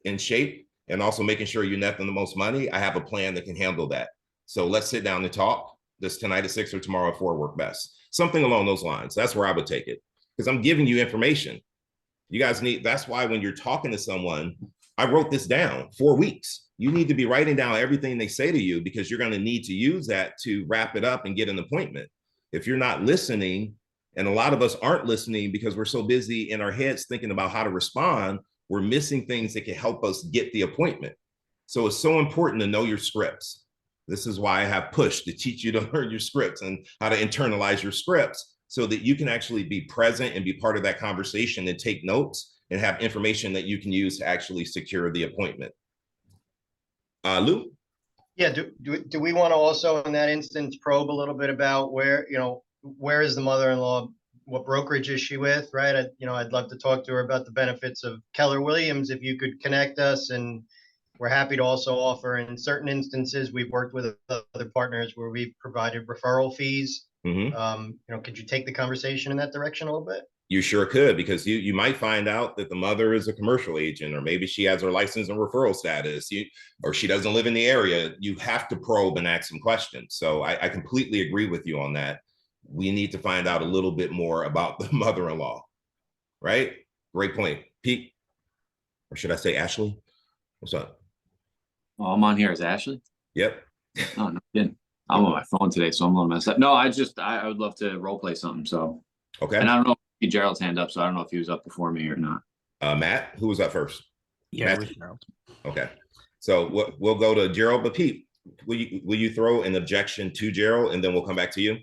in shape and also making sure you're netting the most money, I have a plan that can handle that. So let's sit down and talk. Does tonight at 6 or tomorrow at 4 work best? Something along those lines. That's where I would take it, because I'm giving you information. You guys need, that's why when you're talking to someone, I wrote this down, 4 weeks. You need to be writing down everything they say to you because you're going to need to use that to wrap it up and get an appointment. If you're not listening, and a lot of us aren't listening because we're so busy in our heads thinking about how to respond, we're missing things that can help us get the appointment. So it's so important to know your scripts. This is why I have Push to teach you to learn your scripts and how to internalize your scripts so that you can actually be present and be part of that conversation and take notes and have information that you can use to actually secure the appointment. Lou? Yeah, do we want to also in that instance probe a little bit about where, you know, where is the mother-in-law, what brokerage is she with, right? I'd love to talk to her about the benefits of Keller Williams if you could connect us, and we're happy to also offer in certain instances, we've worked with other partners where we've provided referral fees. Could you take the conversation in that direction a little bit? You sure could, because you might find out that the mother is a commercial agent, or maybe she has her license and referral status, or she doesn't live in the area. You have to probe and ask some questions. So I completely agree with you on that. We need to find out a little bit more about the mother-in-law, right? Great point. Pete, or should I say Ashley? What's up? Oh, I'm on here as Ashley? Yep. Oh, no kidding. I'm on my phone today, so I'm a little messed up. No, I would love to role play something. So, okay. And I don't know if Gerald's hand up, so I don't know if he was up before me or not. Matt, who was up first? Yeah, it was Gerald. Okay. So we'll go to Gerald, but Pete, will you throw an objection to Gerald, and then we'll come back to you?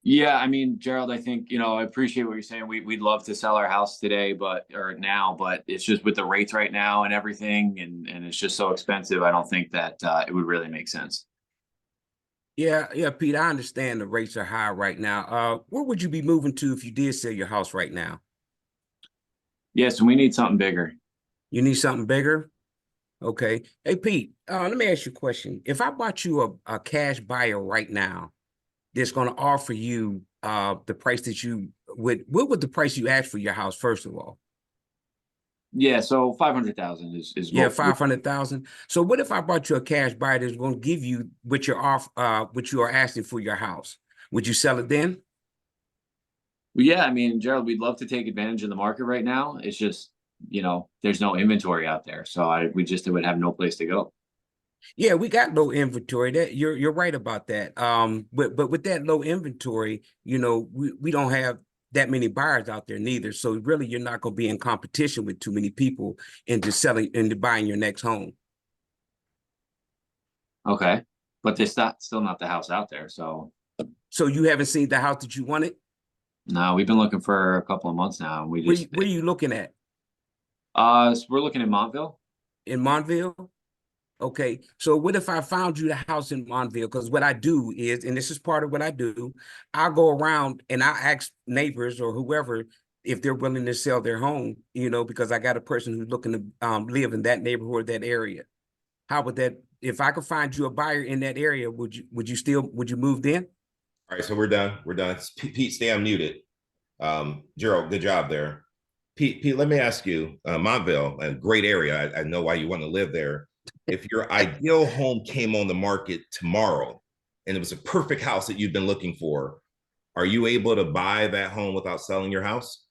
Yeah, I mean, Gerald, I think, I appreciate what you're saying. We'd love to sell our house today, but it's just with the rates right now and everything, and it's just so expensive. I don't think that it would really make sense. Yeah, Pete, I understand the rates are high right now. Where would you be moving to if you did sell your house right now? Yeah, so we need something bigger. You need something bigger? Okay. Hey, Pete, let me ask you a question. If I bought you a cash buyer right now, that's going to offer you the price that what would the price you ask for your house, first of all? Yeah, so 500,000 is yeah, 500,000. So what if I bought you a cash buyer that's going to give you what you are asking for your house? Would you sell it then? Well, yeah, I mean, Gerald, we'd love to take advantage of the market right now. It's just, there's no inventory out there, so it would have no place to go. Yeah, we got low inventory. That you're right about that. But with that low inventory, we don't have that many buyers out there neither. So really, you're not going to be in competition with too many people into buying your next home. Okay, but there's still not the house out there. So you haven't seen the house that you wanted? No, we've been looking for a couple of months now. And where are you looking at? So we're looking in Montville. In Montville? Okay, so what if I found you the house in Montville? Because what I do is, and this is part of what I do, I'll go around and I ask neighbors or whoever if they're willing to sell their home, because I got a person who's looking to live in that neighborhood, that area. How would that, if I could find you a buyer in that area, would you move then? All right, so we're done. Pete, stay unmuted. Gerald, good job there. Pete, let me ask you, Montville, a great area. I know why you want to live there. If your ideal home came on the market tomorrow and it was a perfect house that you've been looking for, are you able to buy that home without selling your house?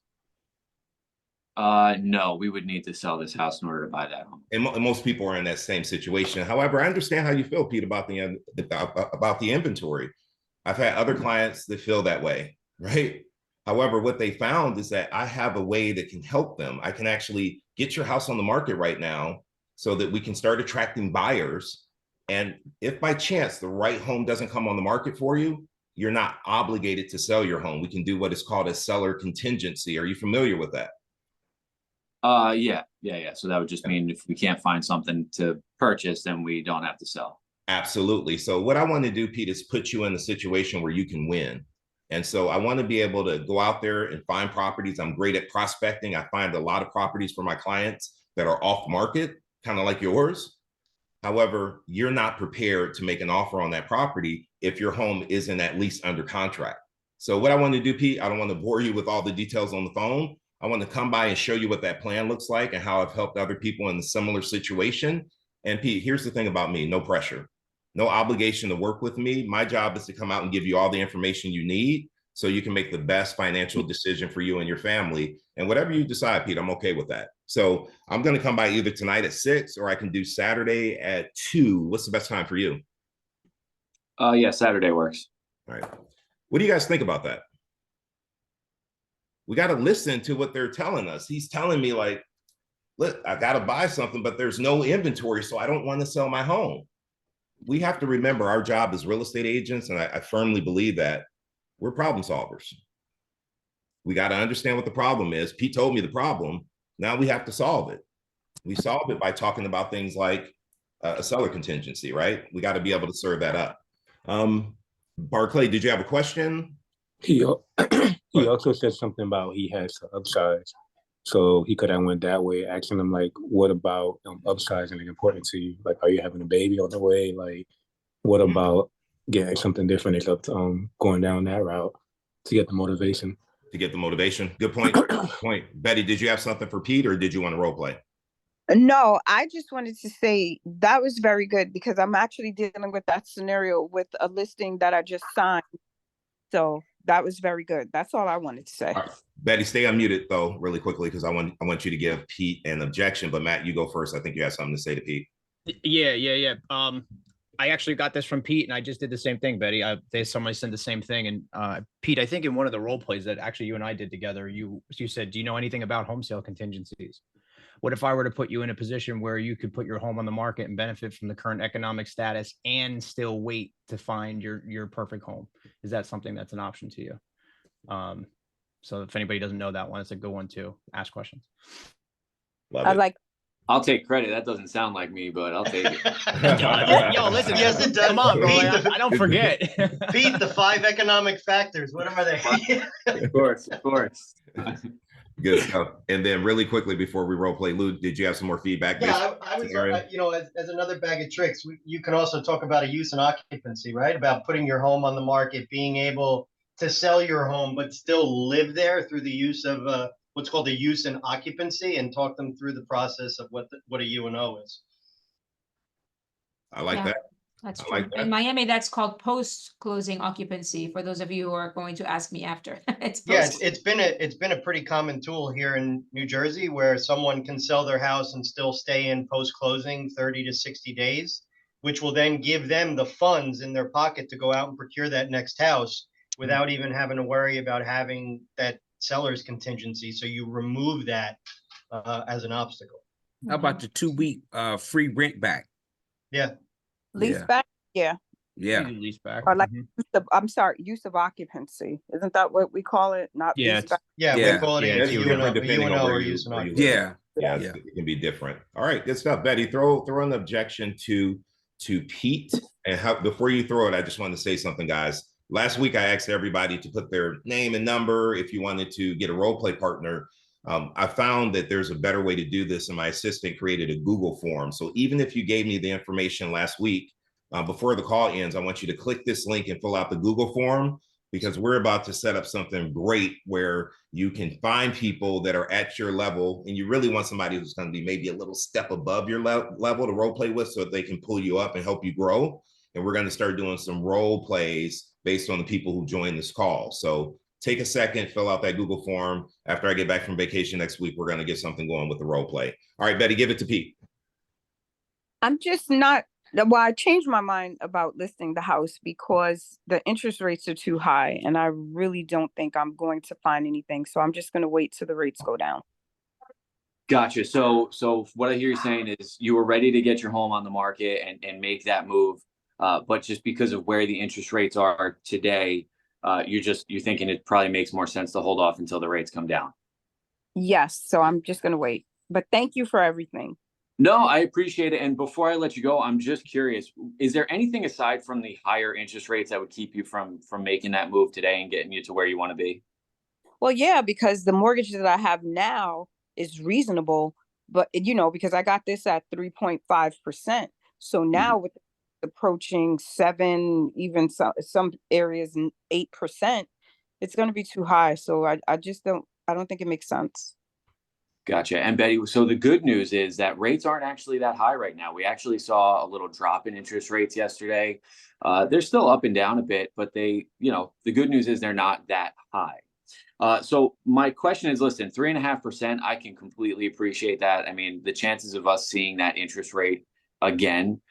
No, we would need to sell this house in order to buy that home. And most people are in that same situation. However, I understand how you feel, Pete, about the inventory. I've had other clients that feel that way, right? However, what they found is that I have a way that can help them. I can actually get your house on the market right now so that we can start attracting buyers. And if by chance the right home doesn't come on the market for you, you're not obligated to sell your home. We can do what is called a seller contingency. Are you familiar with that? Yeah. So that would just mean if we can't find something to purchase, then we don't have to sell. Absolutely. So what I want to do, Pete, is put you in a situation where you can win. And so I want to be able to go out there and find properties. I'm great at prospecting. I find a lot of properties for my clients that are off market, kind of like yours. However, you're not prepared to make an offer on that property if your home isn't at least under contract. So what I want to do, Pete, I don't want to bore you with all the details on the phone. I want to come by and show you what that plan looks like and how I've helped other people in a similar situation. And Pete, here's the thing about me, no pressure. no obligation to work with me. My job is to come out and give you all the information you need so you can make the best financial decision for you and your family. And whatever you decide, Pete, I'm okay with that. So I'm going to come by either tonight at 6 or I can do Saturday at 2. What's the best time for you? Yeah, Saturday works. All right. What do you guys think about that? We got to listen to what they're telling us. He's telling me like, look, I got to buy something, but there's no inventory, so I don't want to sell my home. We have to remember our job as real estate agents, and I firmly believe that we're problem solvers. We got to understand what the problem is. Pete told me the problem. Now we have to solve it. We solve it by talking about things like a seller contingency, right? We got to be able to serve that up. Barclay, did you have a question? He also said something about he has to upsize. So he could have went that way, asking him like, what about upsizing is important to you? Like, are you having a baby on the way? Like, what about getting something different? It's up to going down that route to get the motivation. To get the motivation. Good point. Good point. Betty, did you have something for Pete or did you want to role play? No, I just wanted to say that was very good because I'm actually dealing with that scenario with a listing that I just signed. So that was very good. That's all I wanted to say. All right. Betty, stay unmuted though, really quickly, because I want you to give Pete an objection. But Matt, you go first. I think you have something to say to Pete. Yeah. I actually got this from Pete, and I just did the same thing, Betty. Somebody said the same thing, and Pete, I think in one of the role plays that actually you and I did together, you said, "Do you know anything about home sale contingencies? What if I were to put you in a position where you could put your home on the market and benefit from the current economic status and still wait to find your perfect home? Is that something that's an option to you?" So if anybody doesn't know that one, it's a good one to ask questions. Love it. I'll take credit. That doesn't sound like me, but I'll take it. Yo, listen. Yes, it does. Come on, bro. Pete, I don't forget. Pete, the 5 economic factors. What are they? Of course. Good stuff. And then really quickly before we role play, Lou, did you have some more feedback? Yeah, I was, as another bag of tricks, you can also talk about a use and occupancy, right? About putting your home on the market, being able to sell your home, but still live there through the use of what's called the use and occupancy, and talk them through the process of what a UNO is. I like that. That's I true. like that. In Miami, that's called post-closing occupancy, for those of you who are going to ask me after. It's it's been a pretty common tool here in New Jersey where someone can sell their house and still stay in post-closing 30 to 60 days, which will then give them the funds in their pocket to go out and procure that next house without even having to worry about having that seller's contingency. So you remove that as an obstacle. How about the 2-week free rent back? Yeah. Lease back? Yeah. Yeah. Lease back. Or like, use of occupancy. Isn't that what we call it? Not Yeah, lease back? Yeah, Yeah. we call it It's different depending on UNO where or you use and live. occupancy. Yeah. It can be different. All right, good stuff. Betty, throw an objection to Pete. And before you throw it, I just want to say something, guys. Last week, I asked everybody to put their name and number if you wanted to get a role play partner. I found that there's a better way to do this, and my assistant created a Google form. So even if you gave me the information last week, before the call ends, I want you to click this link and fill out the Google form, because we're about to set up something great where you can find people that are at your level, and you really want somebody who's going to be maybe a little step above your level to role play with, so that they can pull you up and help you grow. And we're going to start doing some role plays based on the people who join this call. So take a second, fill out that Google form. After I get back from vacation next week, we're going to get something going with the role play. All right, Betty, give it to Pete. I'm just not, well, I changed my mind about listing the house because the interest rates are too high and I really don't think I'm going to find anything. So I'm just going to wait till the rates go down. Gotcha. So what I hear you saying is you were ready to get your home on the market and make that move. But just because of where the interest rates are today, you're thinking it probably makes more sense to hold off until the rates come down. Yes. So I'm just going to wait, but thank you for everything. No, I appreciate it. And before I let you go, I'm just curious, is there anything aside from the higher interest rates that would keep you from making that move today and getting you to where you want to be? Well, yeah, because the mortgage that I have now is reasonable, but because I got this at 3.5%. So now with approaching 7, even some areas 8%, it's going to be too high. So I don't think it makes sense. Gotcha. And Betty, so the good news is that rates aren't actually that high right now. We actually saw a little drop in interest rates yesterday. They're still up and down a bit, but they, the good news is they're not that high. So my question is, listen, 3.5%, I can completely appreciate that. I mean, the chances of us seeing that interest rate again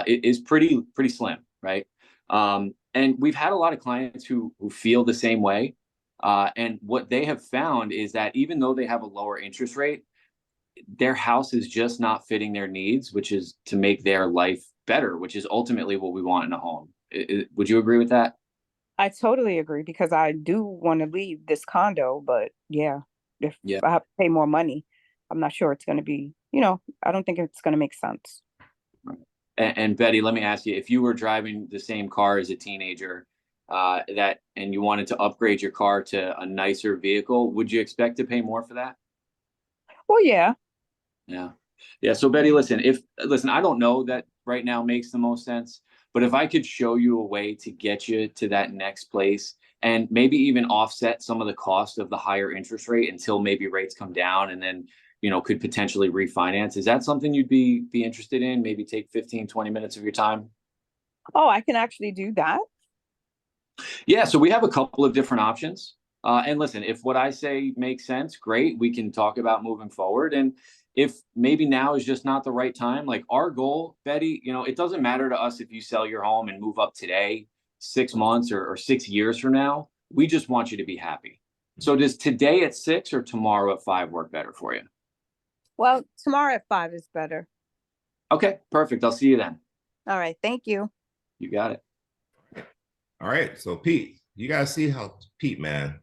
is pretty slim, right? And we've had a lot of clients who feel the same way. And what they have found is that even though they have a lower interest rate, their house is just not fitting their needs, which is to make their life better, which is ultimately what we want in a home. Would you agree with that? I totally agree because I do want to leave this condo, but yeah, if I have to pay more money, I'm not sure it's going to be, I don't think it's going to make sense. Right. And Betty, let me ask you, if you were driving the same car as a teenager, and you wanted to upgrade your car to a nicer vehicle, would you expect to pay more for that? Well, yeah. Yeah. So Betty, listen, I don't know that right now makes the most sense, but if I could show you a way to get you to that next place and maybe even offset some of the cost of the higher interest rate until maybe rates come down and then, could potentially refinance. Is that something you'd be interested in? Maybe take 15, 20 minutes of your time? Oh, I can actually do that. Yeah, so we have a couple of different options. And listen, if what I say makes sense, great. We can talk about moving forward. And if maybe now is just not the right time, like our goal, Betty, it doesn't matter to us if you sell your home and move up today, 6 months or 6 years from now. We just want you to be happy. So does today at 6 or tomorrow at 5 work better for you? Well, tomorrow at 5 is better. Okay, perfect. I'll see you then. All right. Thank you. You got it. All right. So Pete, you guys see how Pete, man,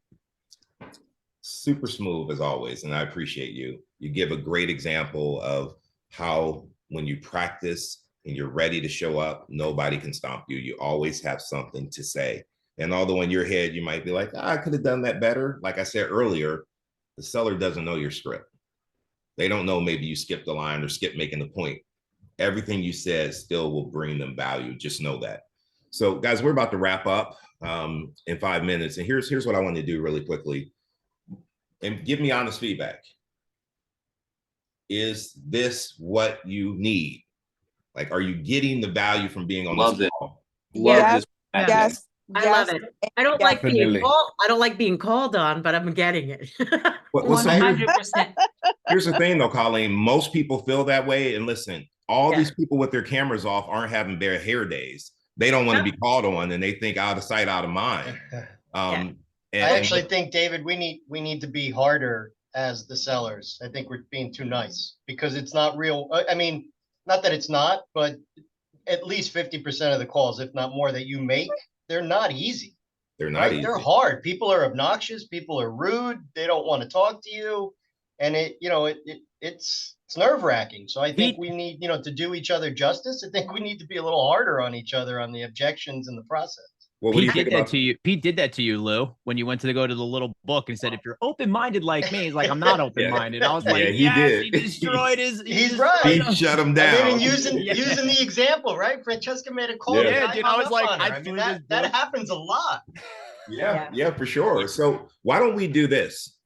super smooth as always. And I appreciate you. You give a great example of how when you practice and you're ready to show up, nobody can stomp you. You always have something to say. And although in your head, you might be like, I could have done that better. Like I said earlier, the seller doesn't know your script. They don't know maybe you skipped a line or skipped making the point. Everything you said still will bring them value. Just know that. So guys, we're about to wrap up in 5 minutes. And here's what I want to do really quickly. And give me honest feedback. Is this what you need? Like, are you getting the value from being on this call? Yes. Yes. I love it. I don't like being Definitely. called. I don't like being called on, but I'm getting it. Well, so 100%. here's the thing though, Colleen, most people feel that way. And listen, all these people with their cameras off aren't having their hair days. They don't want to be called on and they think out of sight, out of mind. I actually think, David, we need to be harder as the sellers. I think we're being too nice because it's not real. I mean, not that it's not, but at least 50% of the calls, if not more, that you make, they're not easy. They're not easy. They're hard. People are obnoxious. People are rude. They don't want to talk to you. And it's nerve-wracking. So I think we need, to do each other justice. I think we need to be a little harder on each other on the objections in the process. Well, what do you Pete think did that about to you? Pete did that to you, Lou, when you went to go to the little book and said, if you're open-minded like me, he's like, I'm not open-minded. I was like, he yes, did. he destroyed his. He's right. He shut him down. I mean, using the example, right? Francesca made a call. Yeah, the dude, guy I hung was up like, on her. I I mean, threw this that book. happens a lot. Yeah, for sure. So why don't we do this?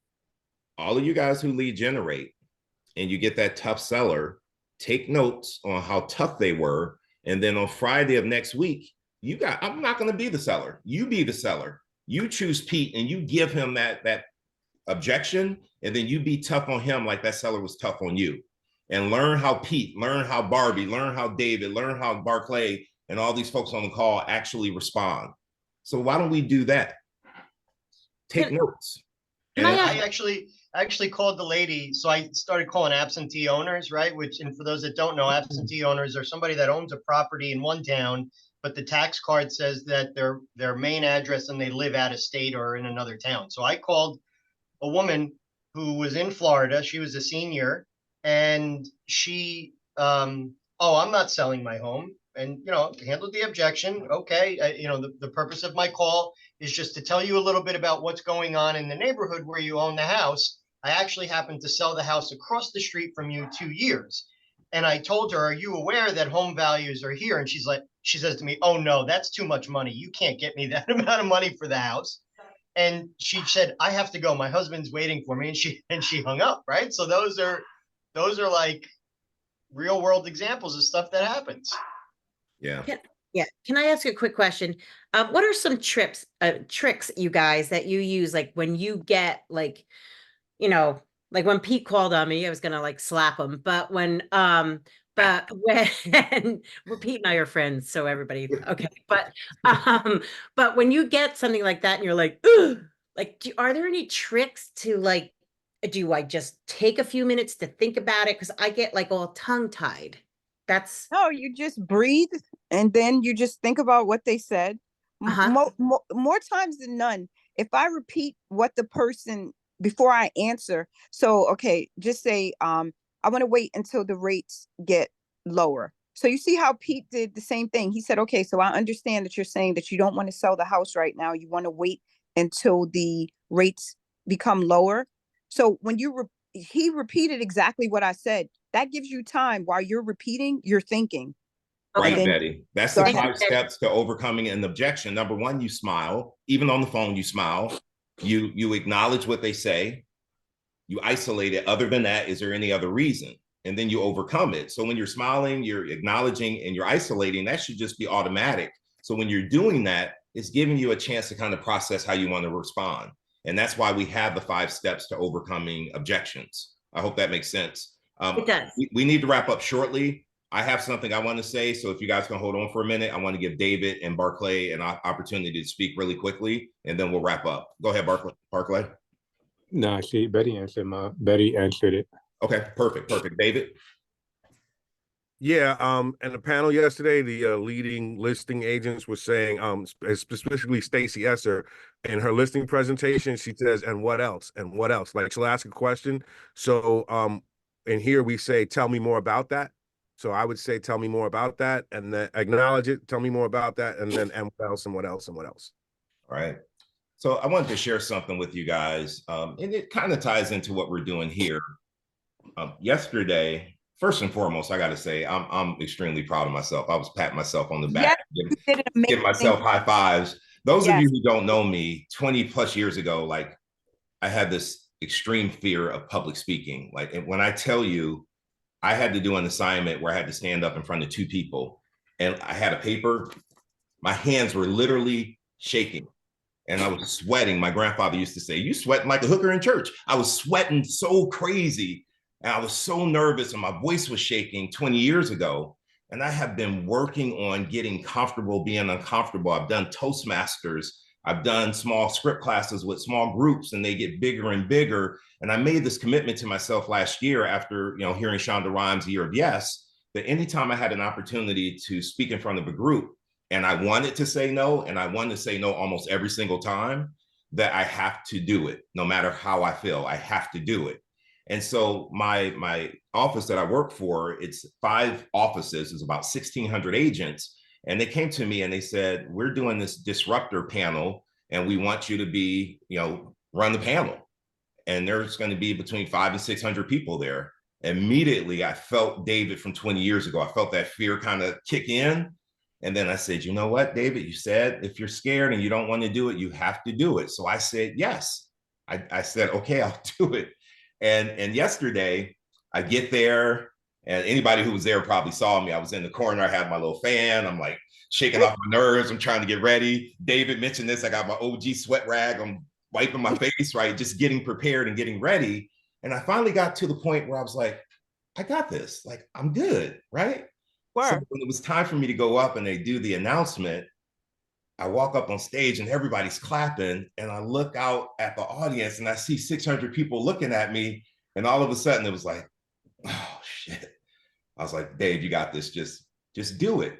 All of you guys who lead generate and you get that tough seller, take notes on how tough they were. And then on Friday of next week, I'm not going to be the seller. You be the seller. You choose Pete and you give him that objection. And then you be tough on him like that seller was tough on you. And learn how Pete, learn how Barbie, learn how David, learn how Barclay and all these folks on the call actually respond. So why don't we do that? Take notes. And I actually called the lady. So I started calling absentee owners, right? And for those that don't know, absentee owners are somebody that owns a property in one town, but the tax card says that their main address and they live out of state or in another town. So I called a woman who was in Florida. She was a senior and she, I'm not selling my home. And, handled the objection. Okay. The purpose of my call is just to tell you a little bit about what's going on in the neighborhood where you own the house. I actually happened to sell the house across the street from you 2 years. And I told her, are you aware that home values are here? And she says to me, oh no, that's too much money. You can't get me that amount of money for the house. And she said, I have to go. My husband's waiting for me. And she hung up, right? So those are like real world examples of stuff that happens. Yeah. Yeah. Can I ask you a quick question? What are some tricks, you guys, that you use, like when you get like, you know, like when Pete called on me, I was gonna like slap him, but when well, Pete and I are friends, so everybody okay. But when you get something like that and you're like, ugh, like, are there any tricks to like, do I just take a few minutes to think about it? Because I get like all tongue-tied. That's No, you just breathe and then you just think about what they said. More times than none, if I repeat what the person before I answer, so okay, just say, I want to wait until the rates get lower. So you see how Pete did the same thing. He said, okay, so I understand that you're saying that you don't want to sell the house right now. You want to wait until the rates become lower. So when he repeated exactly what I said, that gives you time while you're repeating, you're thinking. Right, then, Betty. That's the 5 steps to overcoming an objection. Number one, you smile. Even on the phone, you smile. You acknowledge what they say. You isolate it. Other than that, is there any other reason? And then you overcome it. So when you're smiling, you're acknowledging, and you're isolating, that should just be automatic. So when you're doing that, it's giving you a chance to kind of process how you want to respond. And that's why we have the 5 steps to overcoming objections. I hope that makes sense. It does. We need to wrap up shortly. I have something I want to say. So if you guys can hold on for a minute, I want to give David and Barclay an opportunity to speak really quickly, and then we'll wrap up. Go ahead, Barclay. No, see, Betty answered it. Okay, perfect. David? Yeah, in the panel yesterday, the leading listing agents were saying, specifically Stacey Esser, in her listing presentation, she says, and what else? And what else? Like, she'll ask a question. So in here we say, tell me more about that. So I would say, tell me more about that, and then acknowledge it, tell me more about that, and then and what else, and what else, and what else. All right. So I wanted to share something with you guys, and it kind of ties into what we're doing here. Yesterday, first and foremost, I got to say, I'm extremely proud of myself. I was patting myself on the back, give myself high fives. Those of you who don't know me, 20 plus years ago, like, I had this extreme fear of public speaking. Like, and when I tell you, I had to do an assignment where I had to stand up in front of 2 people, and I had a paper. My hands were literally shaking, and I was sweating. My grandfather used to say, "You sweating like a hooker in church." I was sweating so crazy, and I was so nervous, and my voice was shaking 20 years ago. And I have been working on getting comfortable being uncomfortable. I've done Toastmasters. I've done small script classes with small groups, and they get bigger and bigger. And I made this commitment to myself last year after, hearing Shonda Rhimes' Year of Yes, that anytime I had an opportunity to speak in front of a group and I wanted to say no, and I wanted to say no almost every single time, that I have to do it. No matter how I feel, I have to do it. And so my office that I work for, it's 5 offices, it's about 1,600 agents. And they came to me and they said, we're doing this disruptor panel, and we want you to be, run the panel. And there's going to be between 500 and 600 people there. Immediately, I felt David from 20 years ago. I felt that fear kind of kick in. And then I said, you know what, David, you said, if you're scared and you don't want to do it, you have to do it. So I said, yes. I said, okay, I'll do it. And yesterday I get there, and anybody who was there probably saw me. I was in the corner. I had my little fan. I'm like shaking off my nerves. I'm trying to get ready. David mentioned this. I got my OG sweat rag. I'm wiping my face, right? Just getting prepared and getting ready. And I finally got to the point where I was like, I got this. Like, I'm good, right? So when it was time for me to go up and they do the announcement, I walk up on stage and everybody's clapping, and I look out at the audience and I see 600 people looking at me. And all of a sudden it was like, oh shit. I was like, Dave, you got this. Just do it.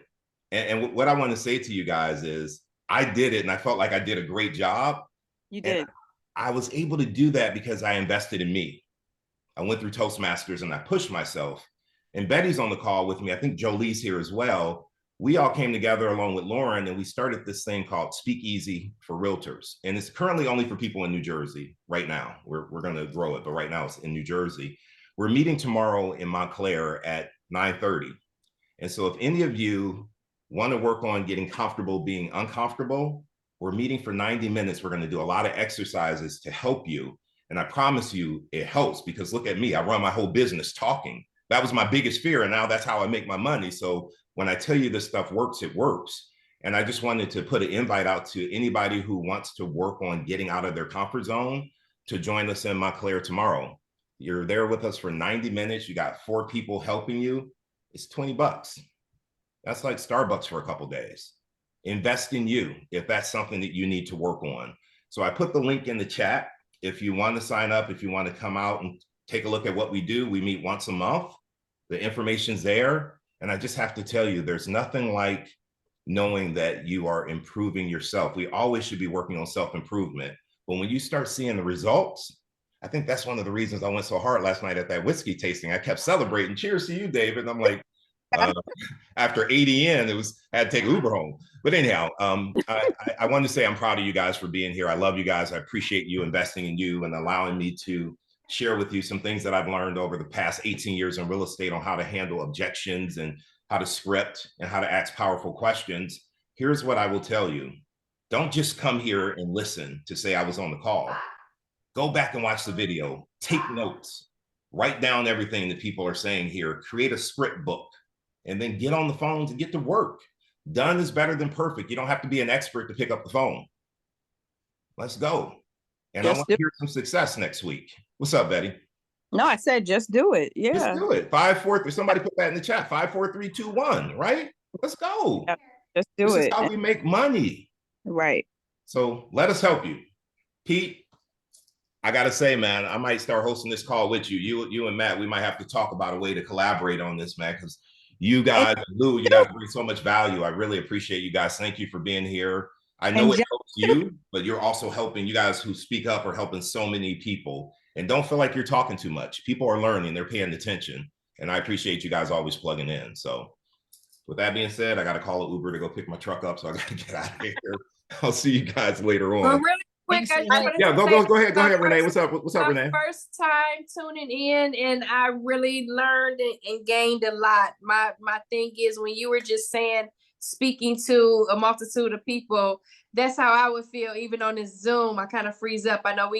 And what I want to say to you guys is I did it, and I felt like I did a great job. You did. And I was able to do that because I invested in me. I went through Toastmasters and I pushed myself. And Betty's on the call with me. I think Jolie's here as well. We all came together along with Lauren, and we started this thing called Speakeasy for Realtors. And it's currently only for people in New Jersey right now. We're going to grow it, but right now it's in New Jersey. We're meeting tomorrow in Montclair at 9:30. And so if any of you want to work on getting comfortable being uncomfortable, We're meeting for 90 minutes. We're going to do a lot of exercises to help you. And I promise you it helps, because look at me, I run my whole business talking. That was my biggest fear. And now that's how I make my money. So when I tell you this stuff works, it works. And I just wanted to put an invite out to anybody who wants to work on getting out of their comfort zone to join us in Montclair tomorrow. You're there with us for 90 minutes. You got 4 people helping you. It's $20. That's like Starbucks for a couple days. Invest in you if that's something that you need to work on. So I put the link in the chat. If you want to sign up, if you want to come out and take a look at what we do, we meet once a month. The information's there. And I just have to tell you, there's nothing like knowing that you are improving yourself. We always should be working on self-improvement. But when you start seeing the results, I think that's one of the reasons I went so hard last night at that whiskey tasting. I kept celebrating. Cheers to you, David. And I'm like, after 80 in, I had to take Uber home. But anyhow, I wanted to say I'm proud of you guys for being here. I love you guys. I appreciate you investing in you and allowing me to share with you some things that I've learned over the past 18 years in real estate on how to handle objections and how to script and how to ask powerful questions. Here's what I will tell you. Don't just come here and listen to say I was on the call. Go back and watch the video, take notes, write down everything that people are saying here, create a script book, and then get on the phones and get to work. Done is better than perfect. You don't have to be an expert to pick up the phone. Let's go. And I want to hear some success next week. What's up, Betty? No, I said just do it. Yeah. Just do it. 5, 4, 3. Somebody put that in the chat. 5, 4, 3, 2, 1. Right? Let's go. Yep. Just do this it. This is how we make money. Right. So let us help you. Pete, I gotta say, man, I might start hosting this call with you. You and Matt, we might have to talk about a way to collaborate on this, man, because you guys, Lou, you guys bring so much value. I really appreciate you guys. Thank you for being here. I know it helps you, but you're also helping. You guys who speak up are helping so many people. And don't feel like you're talking too much. People are learning, they're paying attention. And I appreciate you guys always plugging in. So with that being said, I got to call an Uber to go pick my truck up. So I got to get out of here. I'll see you guys later on. Well, really quick, I just wanted yeah, to go say ahead, Renee. What's up, my Renee? First time tuning in, and I really learned and gained a lot. My thing is, when you were just saying, speaking to a multitude of people, that's how I would feel. Even on this Zoom, I kind of freeze up. I know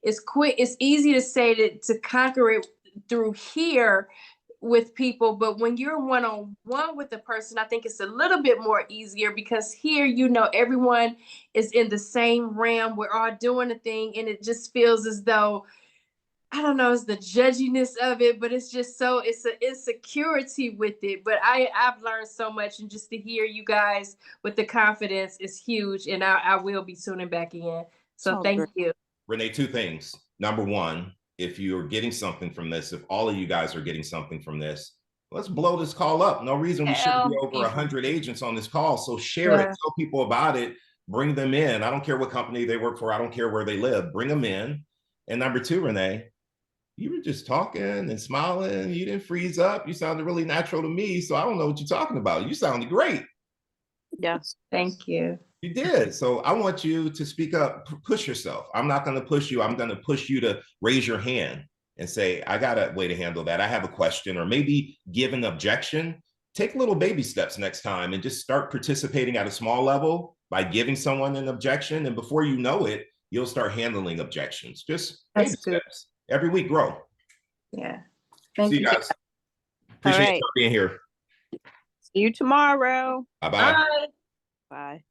it's quick. It's easy to say to conquer it through here with people, but when you're one-on-one with the person, I think it's a little bit more easier, because here, everyone is in the same realm. We're all doing a thing, and it just feels as though, I don't know, it's the judginess of it, but it's just it's an insecurity with it. But I've learned so much, and just to hear you guys with the confidence is huge, and I will be tuning back in. So thank you. Renee, 2 things. Number 1, if you're getting something from this, if all of you guys are getting something from this, let's blow this call up. No reason we shouldn't be over 100 agents on this call. So share it, tell people about it, bring them in. I don't care what company they work for. I don't care where they live. Bring them in. And number 2, Renee, you were just talking and smiling. You didn't freeze up. You sounded really natural to me. So I don't know what you're talking about. You sounded great. Yes. Thank you. You did. So I want you to speak up, push yourself. I'm not going to push you. I'm going to push you to raise your hand and say, I got a way to handle that. I have a question, or maybe give an objection. Take little baby steps next time and just start participating at a small level by giving someone an objection. And before you know it, you'll start handling objections. Just baby steps. Every week, grow. Yeah. See you guys. Appreciate you being here. See you tomorrow. Bye-bye. Bye. Bye.